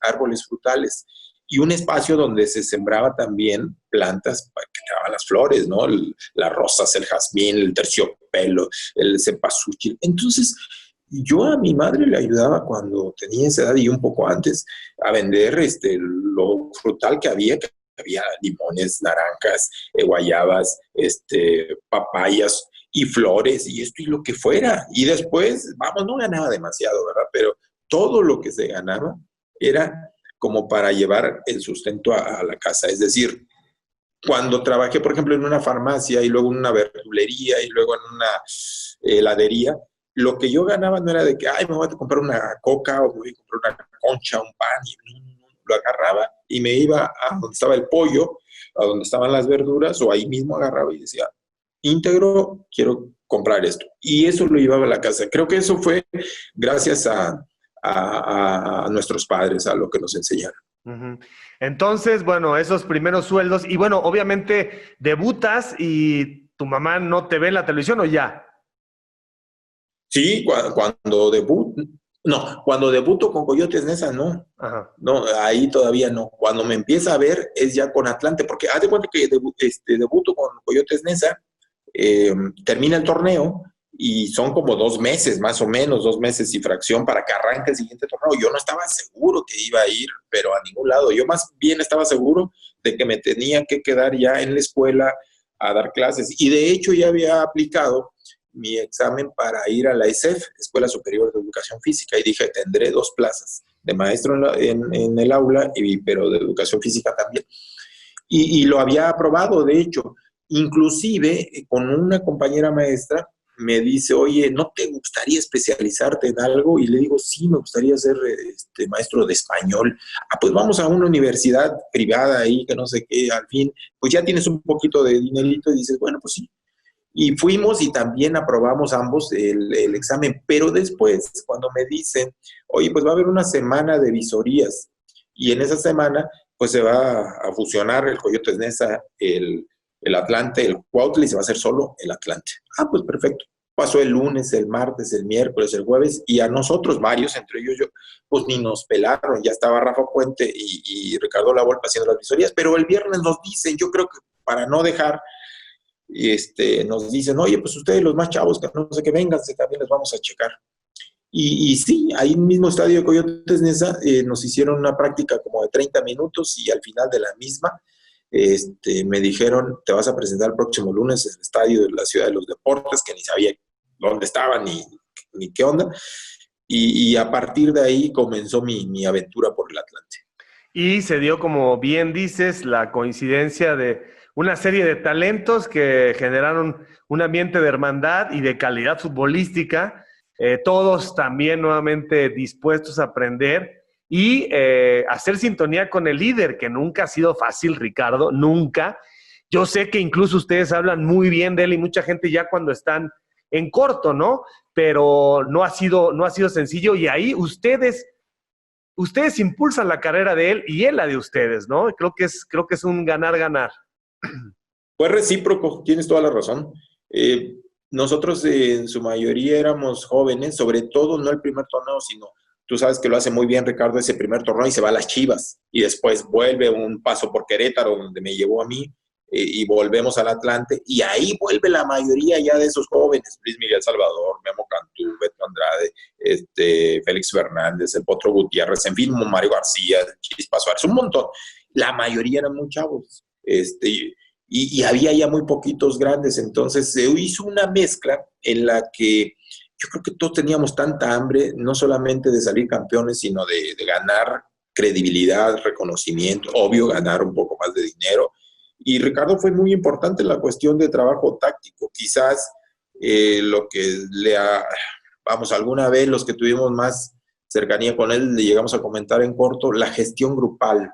[SPEAKER 2] árboles frutales y un espacio donde se sembraba también plantas para que te daban las flores, ¿no? Las rosas, el jazmín, el terciopelo, el cempasúchil. Entonces, yo a mi madre le ayudaba cuando tenía esa edad y un poco antes a vender lo frutal que había limones, naranjas, guayabas, papayas y flores y esto y lo que fuera. Y después, vamos, no ganaba demasiado, ¿verdad? Pero todo lo que se ganaba era como para llevar el sustento a la casa. Es decir, cuando trabajé, por ejemplo, en una farmacia y luego en una verdulería y luego en una heladería, lo que yo ganaba no era de que, ay, me voy a comprar una coca o me voy a comprar una concha, un pan, y lo agarraba y me iba a donde estaba el pollo, a donde estaban las verduras, o ahí mismo agarraba y decía, íntegro, quiero comprar esto. Y eso lo llevaba a la casa. Creo que eso fue gracias a nuestros padres, a lo que nos enseñaron.
[SPEAKER 1] Ujú. Entonces, bueno, esos primeros sueldos, y bueno, obviamente debutas y tu mamá no te ve en la televisión o ya.
[SPEAKER 2] Sí, cuando debuto con Coyotes Neza, no.
[SPEAKER 1] Ajá.
[SPEAKER 2] No, ahí todavía no. Cuando me empieza a ver es ya con Atlante, porque haz de cuenta que debuto con Coyotes Neza, termina el torneo y son como 2 meses, más o menos, 2 meses y fracción para que arranque el siguiente torneo. Yo no estaba seguro que iba a ir, pero a ningún lado. Yo más bien estaba seguro de que me tenía que quedar ya en la escuela a dar clases. Y de hecho ya había aplicado mi examen para ir a la ESEF, Escuela Superior de Educación Física, y dije, tendré 2 plazas de maestro en el aula, pero de educación física también. Y lo había aprobado, de hecho. Inclusive, con una compañera maestra, me dice, oye, ¿no te gustaría especializarte en algo? Y le digo, sí, me gustaría ser maestro de español. Ah, pues vamos a una universidad privada ahí, que no sé qué, al fin, pues ya tienes un poquito de dinerito y dices, bueno, pues sí. Y fuimos y también aprobamos ambos el examen, pero después, cuando me dicen, oye, pues va a haber una semana de visorías, y en esa semana, pues se va a fusionar el Coyotes Neza, el Atlante, el Cuautla, y se va a hacer solo el Atlante. Ah, pues perfecto. Pasó el lunes, el martes, el miércoles, el jueves, y a nosotros varios, entre ellos yo, pues ni nos pelaron. Ya estaba Rafa Puente y Ricardo Lavolpe haciendo las visorías, pero el viernes nos dicen, yo creo que para no dejar, nos dicen, oye, pues ustedes los más chavos, que no sé qué, vengan, también les vamos a checar. Y sí, ahí en el mismo estadio de Coyotes Neza nos hicieron una práctica como de 30 minutos y al final de la misma me dijeron, te vas a presentar el próximo lunes en el estadio de la Ciudad de los Deportes, que ni sabía dónde estaba ni qué onda. Y a partir de ahí comenzó mi aventura por el Atlante.
[SPEAKER 1] Y se dio, como bien dices, la coincidencia de una serie de talentos que generaron un ambiente de hermandad y de calidad futbolística, todos también nuevamente dispuestos a aprender y hacer sintonía con el líder, que nunca ha sido fácil, Ricardo, nunca. Yo sé que incluso ustedes hablan muy bien de él y mucha gente ya cuando están en corto, ¿no? Pero no ha sido sencillo y ahí ustedes impulsan la carrera de él y él la de ustedes, ¿no? Creo que es un ganar-ganar.
[SPEAKER 2] Fue recíproco, tienes toda la razón. Nosotros en su mayoría éramos jóvenes, sobre todo no el primer torneo, sino tú sabes que lo hace muy bien Ricardo ese primer torneo y se va a las Chivas y después vuelve un paso por Querétaro donde me llevó a mí y volvemos al Atlante y ahí vuelve la mayoría ya de esos jóvenes, Luis Miguel Salvador, Memo Cantú, Beto Andrade, Félix Fernández, el Potro Gutiérrez, en fin, Mario García, Chispa Suárez, un montón. La mayoría eran muy chavos. Y había ya muy poquitos grandes, entonces se hizo una mezcla en la que yo creo que todos teníamos tanta hambre, no solamente de salir campeones, sino de ganar credibilidad, reconocimiento, obvio, ganar un poco más de dinero. Y Ricardo fue muy importante en la cuestión de trabajo táctico. Quizás lo que vamos, alguna vez los que tuvimos más cercanía con él, le llegamos a comentar en corto, la gestión grupal.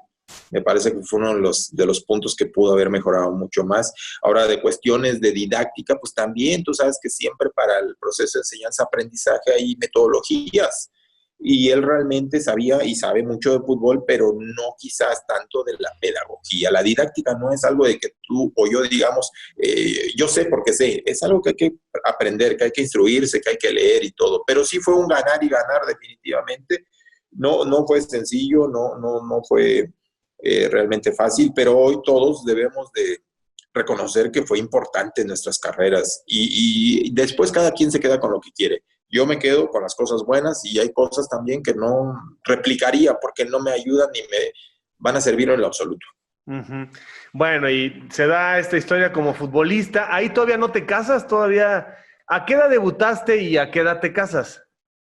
[SPEAKER 2] Me parece que fue uno de los puntos que pudo haber mejorado mucho más. Ahora, de cuestiones de didáctica, pues también tú sabes que siempre para el proceso de enseñanza-aprendizaje hay metodologías. y él realmente sabía y sabe mucho de fútbol, pero no quizás tanto de la pedagogía. La didáctica no es algo de que tú o yo digamos, yo sé porque sé, es algo que hay que aprender, que hay que instruirse, que hay que leer y todo, pero sí fue un ganar y ganar definitivamente. No, no fue sencillo, no fue realmente fácil, pero hoy todos debemos de reconocer que fue importante en nuestras carreras y después cada quien se queda con lo que quiere. Yo me quedo con las cosas buenas y hay cosas también que no replicaría porque no me ayudan ni me van a servir en lo absoluto.
[SPEAKER 1] Ujú. Bueno, y se da esta historia como futbolista. Ahí todavía no te casas, todavía. ¿A qué edad debutaste y a qué edad te casas?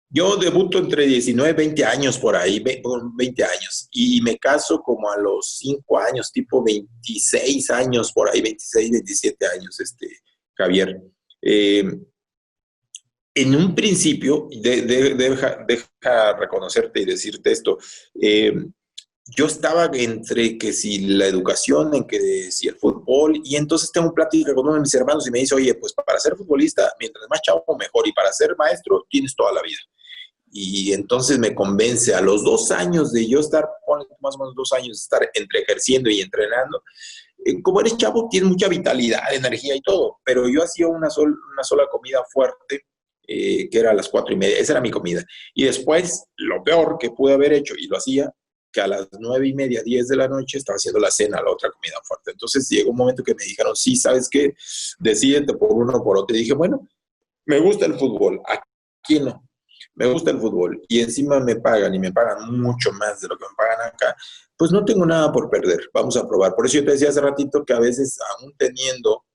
[SPEAKER 2] Yo debuto entre 19 y 20 años por ahí, 20 años, y me caso como a los 5 años, tipo 26 años por ahí, 26, 27 años, Javier. Eh, en un principio, deja reconocerte y decirte esto, eh, yo estaba entre que si la educación, en que si el fútbol, y entonces tengo un plática con uno de mis hermanos y me dice, oye, pues para ser futbolista, mientras más chavo mejor, y para ser maestro tienes toda la vida. Y entonces me convence a los 2 años de yo estar, más o menos 2 años, de estar entre ejerciendo y entrenando. Como eres chavo, tienes mucha vitalidad, energía y todo, pero yo hacía una sola comida fuerte, que era a las 4:30, esa era mi comida. Y después, lo peor que pude haber hecho, y lo hacía, que a las 9:30, 10 de la noche, estaba haciendo la cena, la otra comida fuerte. Entonces llegó un momento que me dijeron, sí, ¿sabes qué? Decídete por uno o por otro. Y dije, bueno, me gusta el fútbol, ¿a quién no? Me gusta el fútbol y encima me pagan y me pagan mucho más de lo que me pagan acá, pues no tengo nada por perder, vamos a probar. Por eso yo te decía hace ratito que a veces, aún teniendo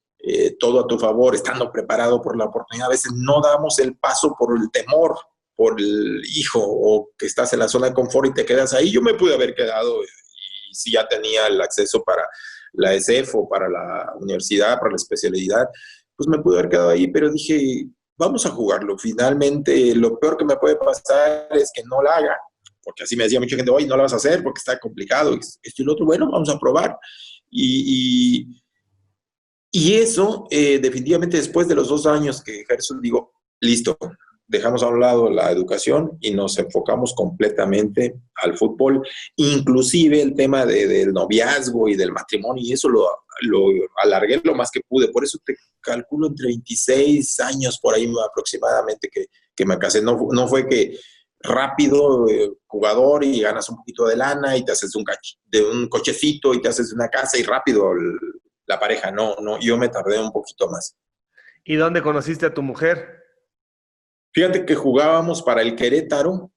[SPEAKER 2] todo a tu favor, estando preparado por la oportunidad, a veces no damos el paso por el temor, por el hijo, o que estás en la zona de confort y te quedas ahí. Yo me pude haber quedado y si ya tenía el acceso para la ESEF o para la universidad, para la especialidad, pues me pude haber quedado ahí, pero dije, vamos a jugarlo. Finalmente, lo peor que me puede pasar es que no la haga, porque así me decía mucha gente, oye, no la vas a hacer porque está complicado, esto y lo otro, bueno, vamos a probar. Y, y, y eso, definitivamente después de los 2 años que ejerzo, digo, listo, dejamos a un lado la educación y nos enfocamos completamente al fútbol, inclusive el tema del noviazgo y del matrimonio, y eso lo alargué lo más que pude, por eso te calculo entre 26 años por ahí aproximadamente que me casé, no fue que rápido, jugador y ganas un poquito de lana y te haces de un cochecito y te haces una casa y rápido la pareja, no, yo me tardé un poquito más.
[SPEAKER 1] ¿Y dónde conociste a tu mujer?
[SPEAKER 2] Fíjate que jugábamos para el Querétaro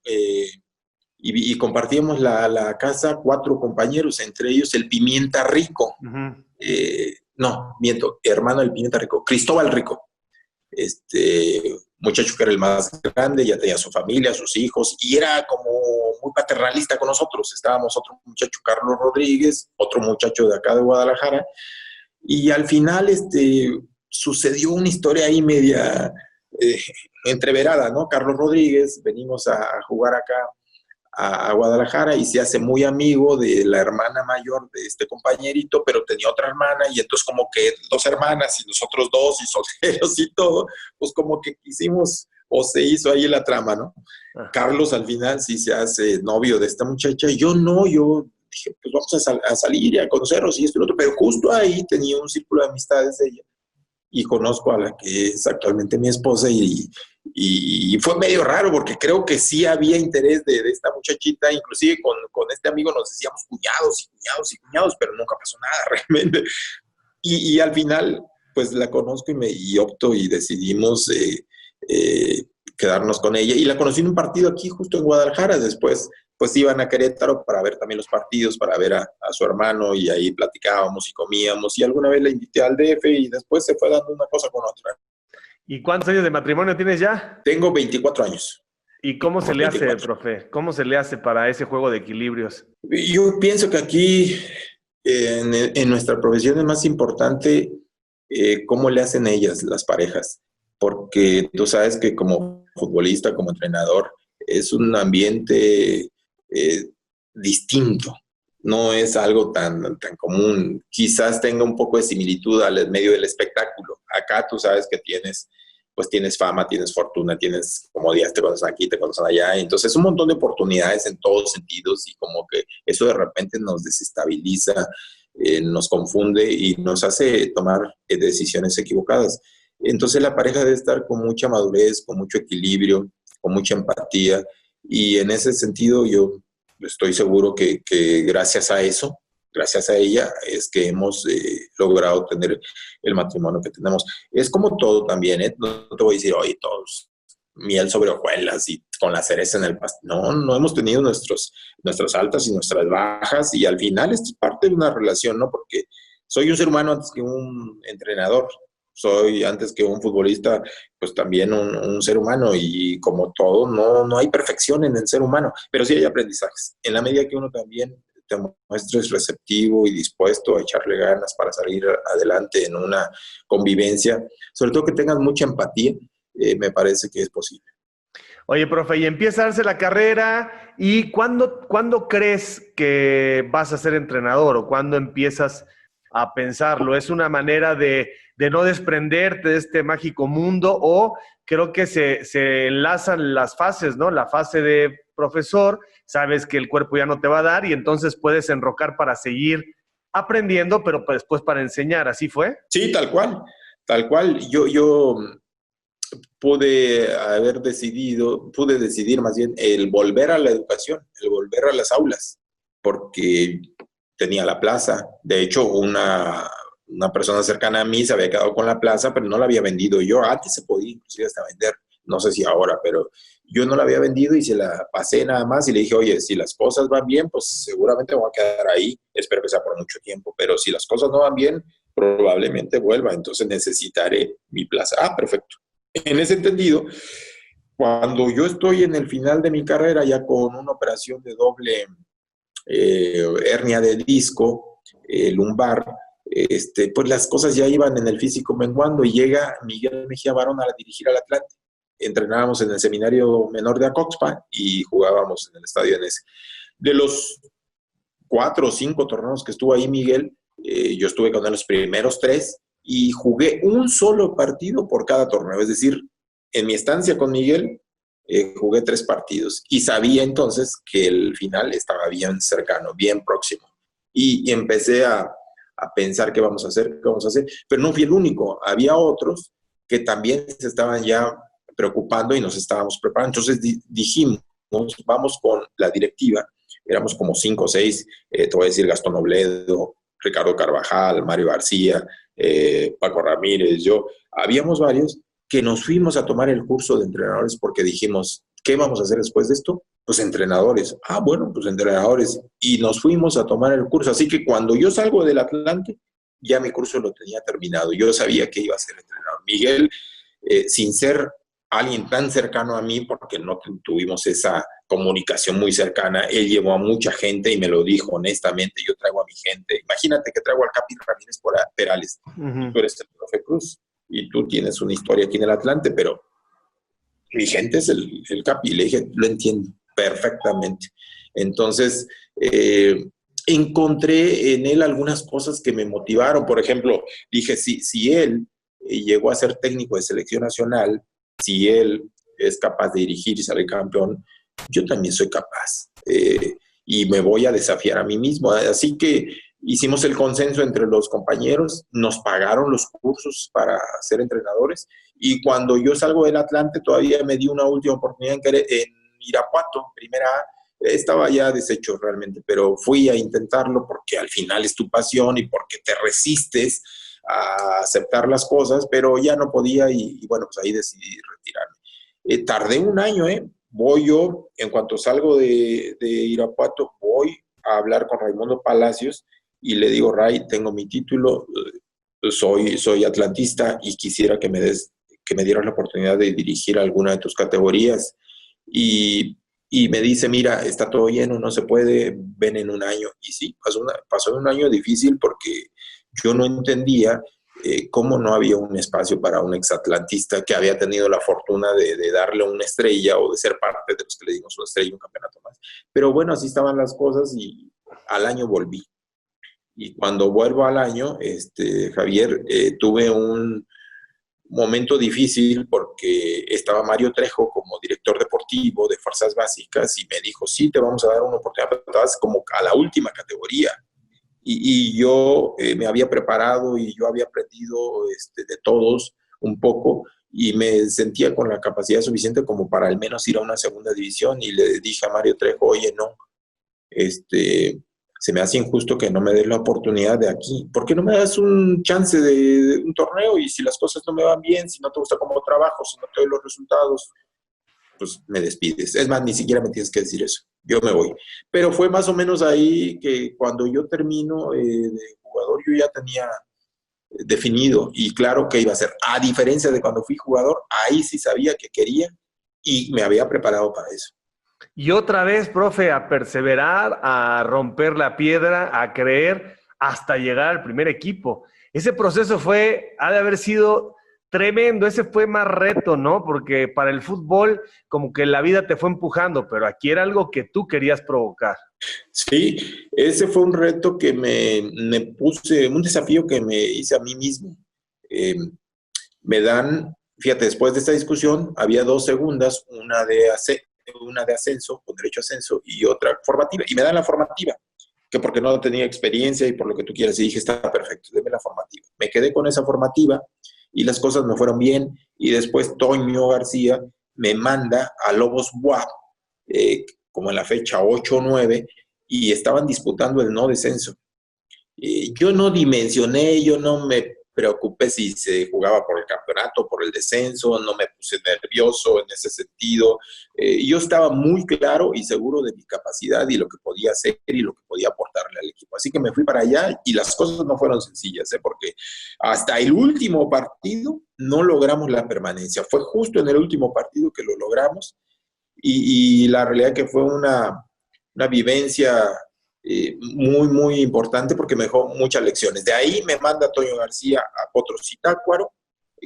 [SPEAKER 2] y compartíamos la casa 4 compañeros, entre ellos el Pimienta Rico.
[SPEAKER 1] Ujú.
[SPEAKER 2] No, miento, hermano del Pimienta Rico, Cristóbal Rico. Muchacho que era el más grande, ya tenía su familia, sus hijos, y era como muy paternalista con nosotros. Estábamos otro muchacho, Carlos Rodríguez, otro muchacho de acá de Guadalajara, y al final sucedió una historia ahí media eh, entreverada, ¿no? Carlos Rodríguez, venimos a jugar acá a Guadalajara y se hace muy amigo de la hermana mayor de este compañerito, pero tenía otra hermana y entonces como que 2 hermanas y nosotros 2 y solteros y todo, pues como que quisimos o se hizo ahí la trama, ¿no?
[SPEAKER 1] Ah.
[SPEAKER 2] Carlos al final sí se hace novio de esta muchacha, y yo no, yo dije, pues vamos a salir y a conocernos y esto y lo otro, pero justo ahí tenía un círculo de amistades de ella y conozco a la que es actualmente mi esposa y fue medio raro porque creo que sí había interés de esta muchachita, inclusive con este amigo nos decíamos cuñados y cuñados y cuñados, pero nunca pasó nada realmente. Y al final, pues la conozco y opto y decidimos eh, quedarnos con ella. Y la conocí en un partido aquí justo en Guadalajara. Después, pues iban a Querétaro para ver también los partidos, para ver a su hermano y ahí platicábamos y comíamos. Y alguna vez la invité al DF y después se fue dando una cosa con otra.
[SPEAKER 1] ¿Y cuántos años de matrimonio tienes ya?
[SPEAKER 2] Tengo 24 años.
[SPEAKER 1] ¿Y cómo se le hace,
[SPEAKER 2] 24.
[SPEAKER 1] profe? ¿Cómo se le hace para ese juego de equilibrios?
[SPEAKER 2] Yo pienso que aquí en nuestra profesión es más importante cómo le hacen ellas, las parejas, porque tú sabes que como futbolista, como entrenador, es un ambiente distinto, no es algo tan común. Quizás tenga un poco de similitud al medio del espectáculo. Acá tú sabes que tienes pues tienes fama, tienes fortuna, tienes comodidades, te conocen aquí, te conocen allá. Entonces, un montón de oportunidades en todos sentidos y como que eso de repente nos desestabiliza, nos confunde y nos hace tomar decisiones equivocadas. Entonces, la pareja debe estar con mucha madurez, con mucho equilibrio, con mucha empatía. Y en ese sentido, yo estoy seguro que gracias a eso, gracias a ella, es que hemos logrado tener el matrimonio que tenemos. Es como todo también, ¿eh? No te voy a decir, oye, todos miel sobre hojuelas y con la cereza en el pastel. No, no hemos tenido nuestras altas y nuestras bajas y al final es parte de una relación, ¿no? Porque soy un ser humano antes que un entrenador, soy antes que un futbolista, pues también un ser humano y como todo, no hay perfección en el ser humano, pero sí hay aprendizajes. En la medida que uno también te muestres receptivo y dispuesto a echarle ganas para salir adelante en una convivencia, sobre todo que tengas mucha empatía, me parece que es posible.
[SPEAKER 1] Oye, profe, y empieza a darse la carrera, ¿y cuándo crees que vas a ser entrenador o cuándo empiezas a pensarlo? ¿Es una manera de no desprenderte de este mágico mundo o creo que se enlazan las fases, ¿no? La fase de profesor, sabes que el cuerpo ya no te va a dar y entonces puedes enrocar para seguir aprendiendo, pero después para enseñar, ¿así fue?
[SPEAKER 2] Sí, tal cual, tal cual. Yo pude decidir más bien el volver a la educación, el volver a las aulas, porque tenía la plaza. De hecho, una persona cercana a mí se había quedado con la plaza, pero no la había vendido yo. Antes se podía inclusive hasta vender, no sé si ahora, pero yo no la había vendido y se la pasé nada más y le dije, oye, si las cosas van bien, pues seguramente voy a quedar ahí, espero que sea por mucho tiempo, pero si las cosas no van bien, probablemente vuelva, entonces necesitaré mi plaza. Ah, perfecto. En ese entendido, cuando yo estoy en el final de mi carrera, ya con una operación de doble hernia de disco, lumbar, pues las cosas ya iban en el físico menguando y llega Miguel Mejía Barón a dirigir al Atlante. Entrenábamos en el seminario menor de Acoxpa y jugábamos en el estadio en ese. De los 4 o 5 torneos que estuvo ahí Miguel, yo estuve con él los primeros 3 y jugué un solo partido por cada torneo. Es decir, en mi estancia con Miguel, jugué 3 partidos y sabía entonces que el final estaba bien cercano, bien próximo. Y empecé a pensar qué vamos a hacer, pero no fui el único. Había otros que también se estaban ya preocupando y nos estábamos preparando. Entonces dijimos, vamos con la directiva, éramos como 5 o 6, te voy a decir Gastón Nobledo, Ricardo Carvajal, Mario García, Paco Ramírez, yo, habíamos varios que nos fuimos a tomar el curso de entrenadores porque dijimos, ¿qué vamos a hacer después de esto? Pues entrenadores. Ah, bueno, pues entrenadores. Y nos fuimos a tomar el curso. Así que cuando yo salgo del Atlante, ya mi curso lo tenía terminado. Yo sabía que iba a ser entrenador. Miguel, sin ser alguien tan cercano a mí, porque no tuvimos esa comunicación muy cercana, él llevó a mucha gente y me lo dijo honestamente, yo traigo a mi gente. Imagínate que traigo al Capi Ramírez Perales, y tú eres el profe Cruz, y tú tienes una historia aquí en el Atlante, pero mi gente es el Capi. Le dije, lo entiendo perfectamente. Entonces, encontré en él algunas cosas que me motivaron. Por ejemplo, dije, si él llegó a ser técnico de selección nacional, si él es capaz de dirigir y salir campeón, yo también soy capaz. Y me voy a desafiar a mí mismo. Así que hicimos el consenso entre los compañeros, nos pagaron los cursos para ser entrenadores y cuando yo salgo del Atlante todavía me di una última oportunidad en Irapuato, primera A. Estaba ya deshecho realmente, pero fui a intentarlo porque al final es tu pasión y porque te resistes a aceptar las cosas, pero ya no podía y bueno, pues ahí decidí retirarme. Tardé un año, voy yo, en cuanto salgo de Irapuato, voy a hablar con Raimundo Palacios y le digo, Ray, tengo mi título, soy atlantista y quisiera que me dieras la oportunidad de dirigir alguna de tus categorías. Y me dice, mira, está todo lleno, no se puede, ven en un año. Y sí, pasó un año difícil porque yo no entendía cómo no había un espacio para un exatlantista que había tenido la fortuna de darle una estrella o de ser parte de los que le dimos una estrella y un campeonato más. Pero bueno, así estaban las cosas y al año volví. Y cuando vuelvo al año, Javier, tuve momento difícil porque estaba Mario Trejo como director deportivo de Fuerzas Básicas y me dijo, sí, te vamos a dar una oportunidad, pero te vas como a la última categoría. Y yo me había preparado y yo había aprendido de todos un poco y me sentía con la capacidad suficiente como para al menos ir a una segunda división y le dije a Mario Trejo, oye, no, se me hace injusto que no me des la oportunidad de aquí. ¿Por qué no me das un chance de un torneo? Y si las cosas no me van bien, si no te gusta cómo trabajo, si no te doy los resultados, pues me despides. Es más, ni siquiera me tienes que decir eso. Yo me voy. Pero fue más o menos ahí que cuando yo termino de jugador, yo ya tenía definido y claro que iba a ser. A diferencia de cuando fui jugador, ahí sí sabía que quería y me había preparado para eso.
[SPEAKER 1] Y otra vez, profe, a perseverar, a romper la piedra, a creer hasta llegar al primer equipo. Ese proceso ha de haber sido tremendo, ese fue más reto, ¿no? Porque para el fútbol como que la vida te fue empujando, pero aquí era algo que tú querías provocar.
[SPEAKER 2] Sí, ese fue un reto que me puse, un desafío que me hice a mí mismo. Eh, Me dan, fíjate, después de esta discusión, había dos segundas, una de ascenso, con derecho a ascenso, y otra formativa. Y me dan la formativa, que porque no tenía experiencia y por lo que tú quieras. Y dije, está perfecto, deme la formativa. Me quedé con esa formativa y las cosas me fueron bien. Y después Toño García me manda a Lobos Buap, como en la fecha 8 o 9, y estaban disputando el no descenso. Yo no dimensioné, yo no me preocupé si se jugaba por el campeonato, por el descenso, no me puse nervioso en ese sentido. Yo estaba muy claro y seguro de mi capacidad y lo que podía hacer y lo que podía aportarle al equipo. Así que me fui para allá y las cosas no fueron sencillas, porque hasta el último partido no logramos la permanencia. Fue justo en el último partido que lo logramos y la realidad que fue una vivencia muy, muy importante porque me dejó muchas lecciones. De ahí me manda Toño García a Potro Zitácuaro,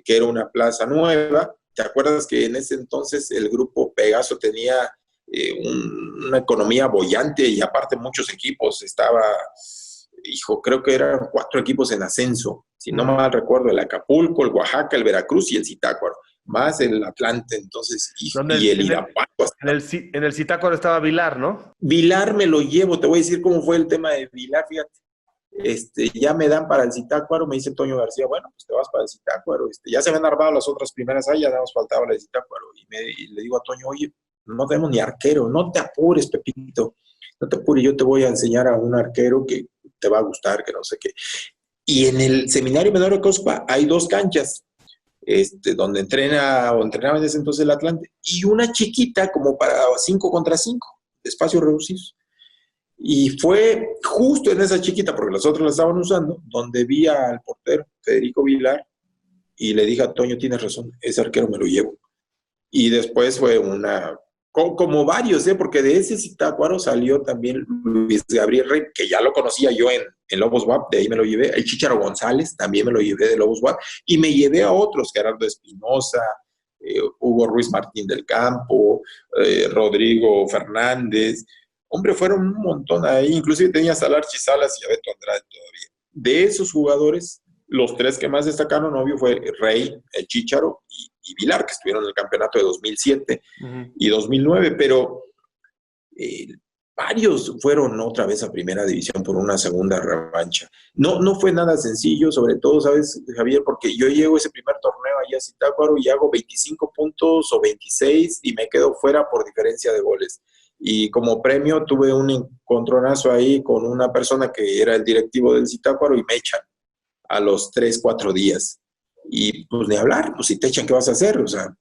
[SPEAKER 2] que era una plaza nueva. ¿Te acuerdas que en ese entonces el grupo Pegaso tenía una economía boyante y aparte muchos equipos? Creo que eran 4 equipos en ascenso, si no mal recuerdo, el Acapulco, el Oaxaca, el Veracruz y el Zitácuaro, más el Atlante, entonces, y el Irapuato.
[SPEAKER 1] En el Zitácuaro estaba Vilar, ¿no?
[SPEAKER 2] Vilar me lo llevo, te voy a decir cómo fue el tema de Vilar, fíjate. Ya me dan para el Zitácuaro, me dice Toño García, bueno, pues te vas para el Zitácuaro. Ya se habían armado las otras primeras ahí, ya nos faltaba la de Zitácuaro. Y le digo a Toño, oye, no tenemos ni arquero, no te apures, Pepito, no te apures, yo te voy a enseñar a un arquero que te va a gustar, que no sé qué. Y en el Seminario Menor de Cospa hay 2 canchas, donde entrenaba en ese entonces el Atlante, y una chiquita como para 5 contra 5, espacios reducidos. Y fue justo en esa chiquita, porque los otros la estaban usando, donde vi al portero, Federico Vilar, y le dije a Toño, tienes razón, ese arquero me lo llevo. Y después fue como varios, porque de ese Zitácuaro salió también Luis Gabriel Rey, que ya lo conocía yo en Lobos WAP, de ahí me lo llevé. El Chícharo González, también me lo llevé de Lobos WAP. Y me llevé a otros, Gerardo Espinosa, Hugo Ruiz Martín del Campo, Rodrigo Fernández. Hombre, fueron un montón ahí. Inclusive tenía a Larchi Salas y a Beto Andrade todavía. De esos jugadores, los 3 que más destacaron, obvio, fue Rey, el Chícharo y Vilar, que estuvieron en el campeonato de 2007 y 2009, pero varios fueron otra vez a primera división por una segunda revancha. No fue nada sencillo, sobre todo, ¿sabes, Javier? Porque yo llego ese primer torneo allá a Zitácuaro y hago 25 puntos o 26 y me quedo fuera por diferencia de goles. Y como premio tuve un encontronazo ahí con una persona que era el directivo del Zitácuaro y me echan a los 3, 4 días. Y pues ni hablar, pues si te echan, ¿qué vas a hacer? O sea,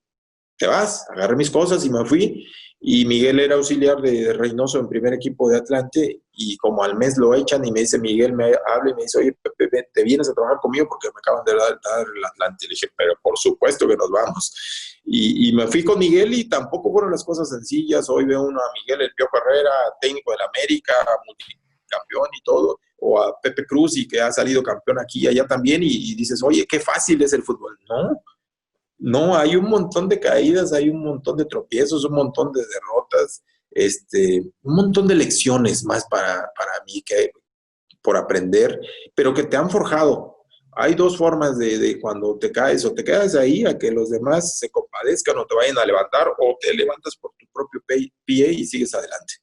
[SPEAKER 2] te vas, agarré mis cosas y me fui. Y Miguel era auxiliar de Reynoso en primer equipo de Atlante y como al mes lo echan y me dice Miguel, me habla y me dice, oye, Pepe, ¿te vienes a trabajar conmigo? Porque me acaban de dar el Atlante. Le dije, pero por supuesto que nos vamos. Y me fui con Miguel y tampoco fueron las cosas sencillas. Hoy veo uno a Miguel El Piojo Herrera, técnico del América, multicampeón y todo, o a Pepe Cruz y que ha salido campeón aquí y allá también y dices, oye, qué fácil es el fútbol. No, hay un montón de caídas, hay un montón de tropiezos, un montón de derrotas, un montón de lecciones más para mí que por aprender, pero que te han forjado. Hay dos formas de cuando te caes, o te quedas ahí a que los demás se compadezcan o te vayan a levantar, o te levantas por tu propio pie y sigues adelante.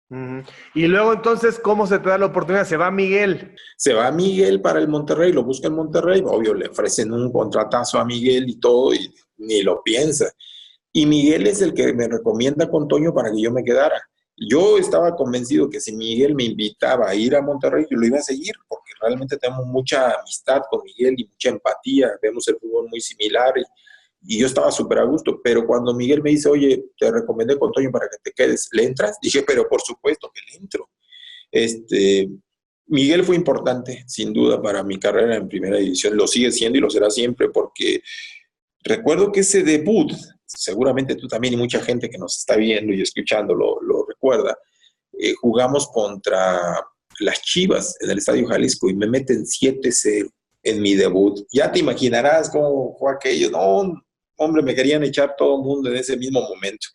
[SPEAKER 1] Uh-huh. Y luego entonces, ¿cómo se te da la oportunidad? Se va Miguel.
[SPEAKER 2] Se va Miguel para el Monterrey, lo busca en Monterrey, obvio, le ofrecen un contratazo a Miguel y todo, y ni lo piensa. Y Miguel es el que me recomienda con Toño para que yo me quedara. Yo estaba convencido que si Miguel me invitaba a ir a Monterrey, yo lo iba a seguir, porque realmente tenemos mucha amistad con Miguel y mucha empatía, vemos el fútbol muy similar, y yo estaba súper a gusto. Pero cuando Miguel me dice, oye, te recomendé con Toño para que te quedes, ¿le entras? Dije, pero por supuesto que le entro. Miguel fue importante, sin duda, para mi carrera en primera división, lo sigue siendo y lo será siempre, porque recuerdo que ese debut, seguramente tú también y mucha gente que nos está viendo y escuchando lo recuerda, jugamos contra las Chivas en el Estadio Jalisco y me meten 7-0 en mi debut. Ya te imaginarás cómo fue aquello. No, hombre, me querían echar todo el mundo en ese mismo momento.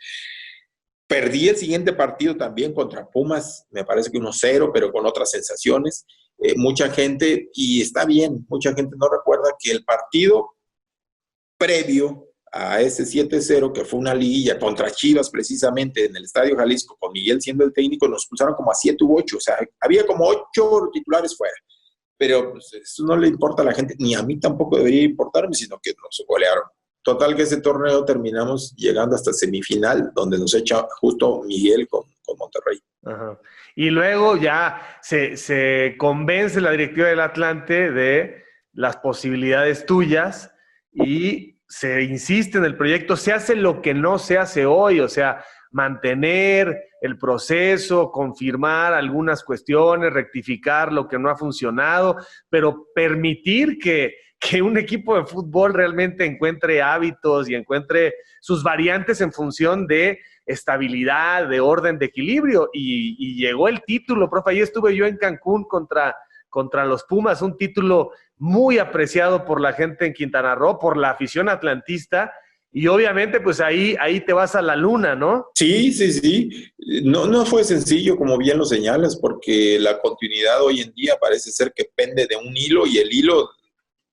[SPEAKER 2] Perdí el siguiente partido también contra Pumas, me parece que 1-0, pero con otras sensaciones. Mucha gente, y está bien, mucha gente no recuerda que el partido previo a ese 7-0, que fue una liguilla contra Chivas precisamente en el Estadio Jalisco, con Miguel siendo el técnico, nos expulsaron como a 7 u 8, o sea, había como 8 titulares fuera, pero pues, eso no le importa a la gente, ni a mí tampoco debería importarme, sino que nos golearon. Total que ese torneo terminamos llegando hasta semifinal, donde nos echa justo Miguel con Monterrey.
[SPEAKER 1] Ajá. Y luego ya se convence la directiva del Atlante de las posibilidades tuyas y se insiste en el proyecto, se hace lo que no se hace hoy, o sea, mantener el proceso, confirmar algunas cuestiones, rectificar lo que no ha funcionado, pero permitir que un equipo de fútbol realmente encuentre hábitos y encuentre sus variantes en función de estabilidad, de orden, de equilibrio. Y llegó el título, profe. Ahí estuve yo en Cancún contra los Pumas, un título muy apreciado por la gente en Quintana Roo, por la afición atlantista. Y obviamente, pues ahí te vas a la luna, ¿no?
[SPEAKER 2] Sí, sí, sí. No fue sencillo, como bien lo señalas, porque la continuidad hoy en día parece ser que pende de un hilo, y el hilo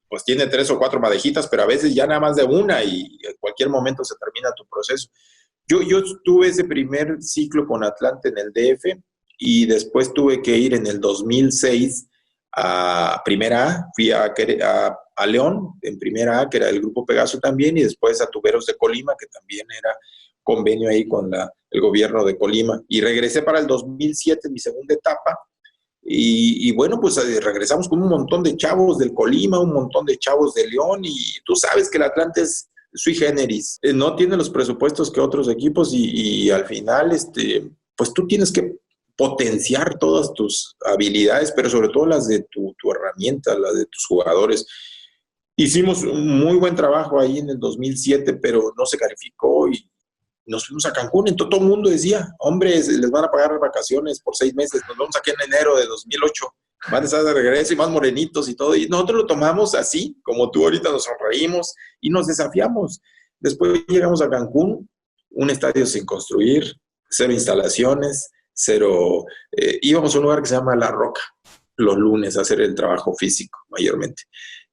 [SPEAKER 2] pues tiene 3 o 4 madejitas, pero a veces ya nada más de una, y en cualquier momento se termina tu proceso. Yo tuve ese primer ciclo con Atlante en el DF, y después tuve que ir en el 2006 a Primera A, fui a León en Primera A, que era el Grupo Pegaso también, y después a Tuberos de Colima, que también era convenio ahí con el gobierno de Colima, y regresé para el 2007, mi segunda etapa. Y bueno, pues regresamos con un montón de chavos del Colima, un montón de chavos de León, y tú sabes que el Atlante es sui generis, no tiene los presupuestos que otros equipos, y al final, pues tú tienes que potenciar todas tus habilidades, pero sobre todo las de tu herramienta, las de tus jugadores. Hicimos un muy buen trabajo ahí en el 2007, pero no se calificó, y nos fuimos a Cancún. Entonces todo el mundo decía, hombre, les van a pagar vacaciones por 6 meses, nos vamos aquí en enero de 2008, van a estar de regreso y más morenitos y todo. Y nosotros lo tomamos así, como tú ahorita, nos sonreímos y nos desafiamos. Después llegamos a Cancún, un estadio sin construir, 0 instalaciones, 0... íbamos a un lugar que se llama La Roca, los lunes a hacer el trabajo físico mayormente.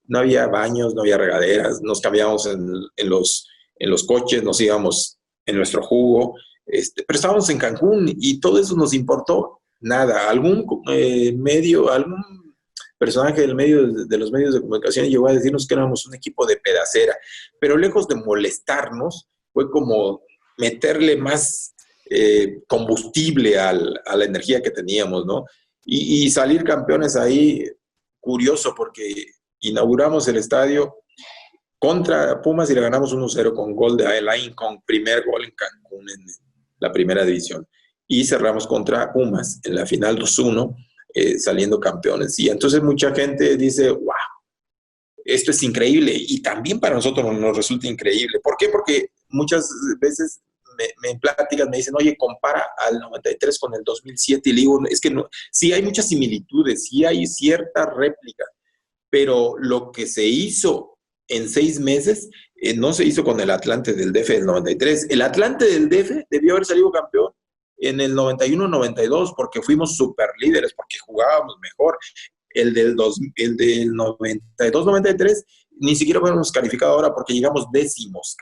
[SPEAKER 2] No había baños, no había regaderas, nos cambiábamos en los coches, nos íbamos en nuestro jugo, pero estábamos en Cancún y todo eso nos importó nada. Algún algún personaje del medio, de los medios de comunicación, llegó a decirnos que éramos un equipo de pedacera, pero lejos de molestarnos, fue como meterle más combustible a la energía que teníamos, ¿no? Y salir campeones ahí, curioso, porque inauguramos el estadio contra Pumas y le ganamos 1-0 con gol de Alain, con primer gol en Cancún en la primera división. Y cerramos contra Pumas en la final 2-1, saliendo campeones. Y entonces mucha gente dice, wow, esto es increíble. Y también para nosotros nos resulta increíble. ¿Por qué? Porque muchas veces en pláticas me dicen, oye, compara al 93 con el 2007. Y le digo, es que no, sí hay muchas similitudes, sí hay cierta réplica, pero lo que se hizo en 6 meses, no se hizo con el Atlante del DF del 93. El Atlante del DF debió haber salido campeón en el 91-92 porque fuimos super líderes, porque jugábamos mejor. el del 92-93, ni siquiera hemos calificado ahora porque calificamos décimos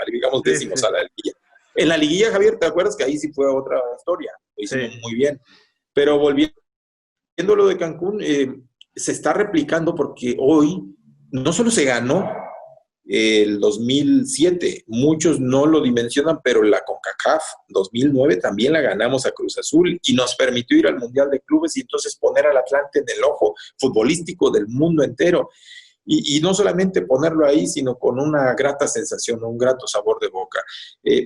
[SPEAKER 2] a la liguilla. En la liguilla, Javier, ¿te acuerdas que ahí sí fue otra historia? Lo hicimos muy bien. Pero volviendo lo de Cancún, se está replicando porque hoy no solo se ganó el 2007, muchos no lo dimensionan, pero la CONCACAF 2009 también la ganamos a Cruz Azul y nos permitió ir al Mundial de Clubes y entonces poner al Atlante en el ojo futbolístico del mundo entero. Y no solamente ponerlo ahí, sino con una grata sensación, un grato sabor de boca.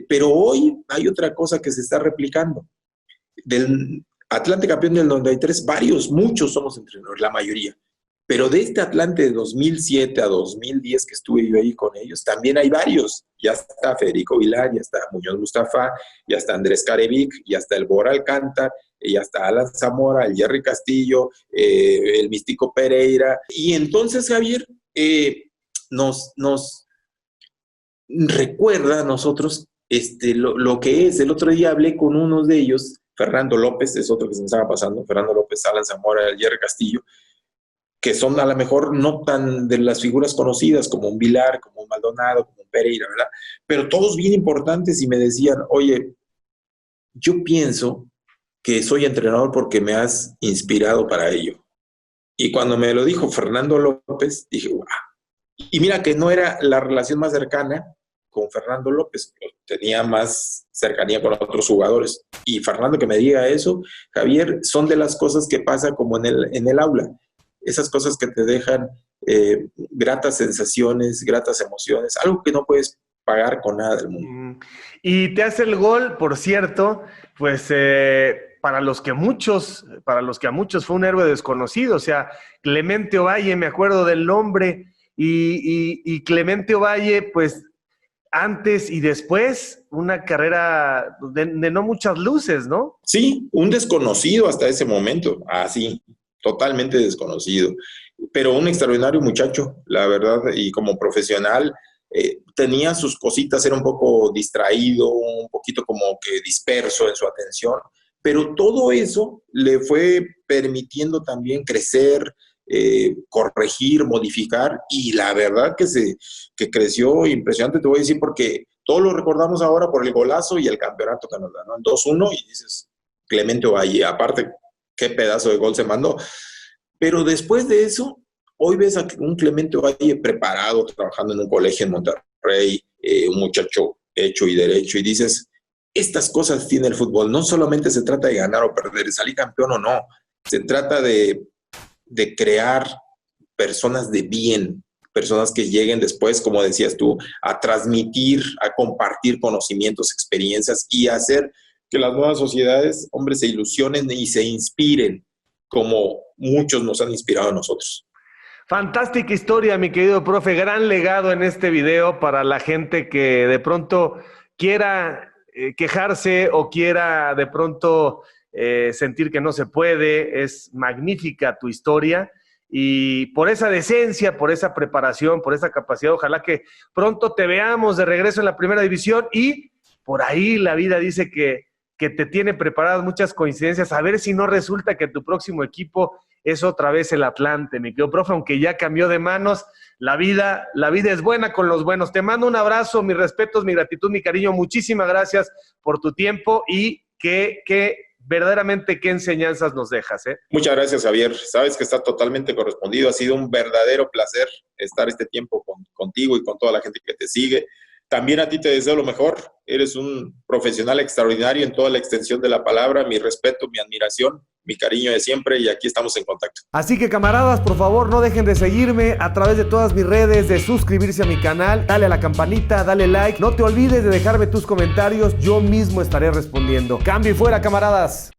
[SPEAKER 2] Pero hoy hay otra cosa que se está replicando. Del Atlante campeón del 93, muchos somos entrenadores, la mayoría. Pero de este Atlante de 2007 a 2010 que estuve yo ahí con ellos, también hay varios. Ya está Federico Vilar, ya está Muñoz Mustafa, ya está Andrés Carevic, ya está el Bora Alcántar, ya está Alan Zamora, el Jerry Castillo, el Místico Pereira. Y entonces, Javier, nos recuerda a nosotros lo que es. El otro día hablé con uno de ellos, Fernando López, es otro que se me estaba pasando, Fernando López, Alan Zamora, el Jerry Castillo, que son a lo mejor no tan de las figuras conocidas como un Vilar, como un Maldonado, como un Pereira, ¿verdad? Pero todos bien importantes y me decían, oye, yo pienso que soy entrenador porque me has inspirado para ello. Y cuando me lo dijo Fernando López, dije, wow. Y mira que no era la relación más cercana con Fernando López, tenía más cercanía con otros jugadores. Y Fernando que me diga eso, Javier, son de las cosas que pasa como en el aula. Esas cosas que te dejan gratas sensaciones, gratas emociones, algo que no puedes pagar con nada del mundo.
[SPEAKER 1] Y te hace el gol, por cierto, pues para los que a muchos fue un héroe desconocido, o sea, Clemente Ovalle, me acuerdo del nombre, y Clemente Ovalle, pues antes y después, una carrera de no muchas luces, ¿no?
[SPEAKER 2] Sí, un desconocido hasta ese momento, así. Totalmente desconocido, pero un extraordinario muchacho, la verdad, y como profesional tenía sus cositas, era un poco distraído, un poquito como que disperso en su atención, pero todo eso le fue permitiendo también crecer, corregir, modificar, y la verdad que creció impresionante, te voy a decir, porque todos lo recordamos ahora por el golazo y el campeonato que nos ganó en 2-1, y dices, Clemente Ovalle, aparte, qué pedazo de gol se mandó. Pero después de eso, hoy ves a un Clemente Ovalle preparado, trabajando en un colegio en Monterrey, un muchacho hecho y derecho, y dices, estas cosas tiene el fútbol. No solamente se trata de ganar o perder, de salir campeón o no. Se trata de crear personas de bien, personas que lleguen después, como decías tú, a transmitir, a compartir conocimientos, experiencias y hacer que las nuevas sociedades, hombre, se ilusionen y se inspiren como muchos nos han inspirado a nosotros.
[SPEAKER 1] Fantástica historia, mi querido profe. Gran legado en este video para la gente que de pronto quiera quejarse o quiera de pronto sentir que no se puede. Es magnífica tu historia. Y por esa decencia, por esa preparación, por esa capacidad, ojalá que pronto te veamos de regreso en la primera división. Y por ahí la vida dice que te tiene preparadas muchas coincidencias, a ver si no resulta que tu próximo equipo es otra vez el Atlante, mi querido profe, aunque ya cambió de manos, la vida es buena con los buenos. Te mando un abrazo, mis respetos, mi gratitud, mi cariño, muchísimas gracias por tu tiempo y que verdaderamente qué enseñanzas nos dejas, ¿eh?
[SPEAKER 2] Muchas gracias, Javier, sabes que está totalmente correspondido, ha sido un verdadero placer estar este tiempo contigo y con toda la gente que te sigue. También a ti te deseo lo mejor, eres un profesional extraordinario en toda la extensión de la palabra, mi respeto, mi admiración, mi cariño de siempre y aquí estamos en contacto.
[SPEAKER 1] Así que camaradas, por favor no dejen de seguirme a través de todas mis redes, de suscribirse a mi canal, dale a la campanita, dale like, no te olvides de dejarme tus comentarios, yo mismo estaré respondiendo. Cambio y fuera, camaradas.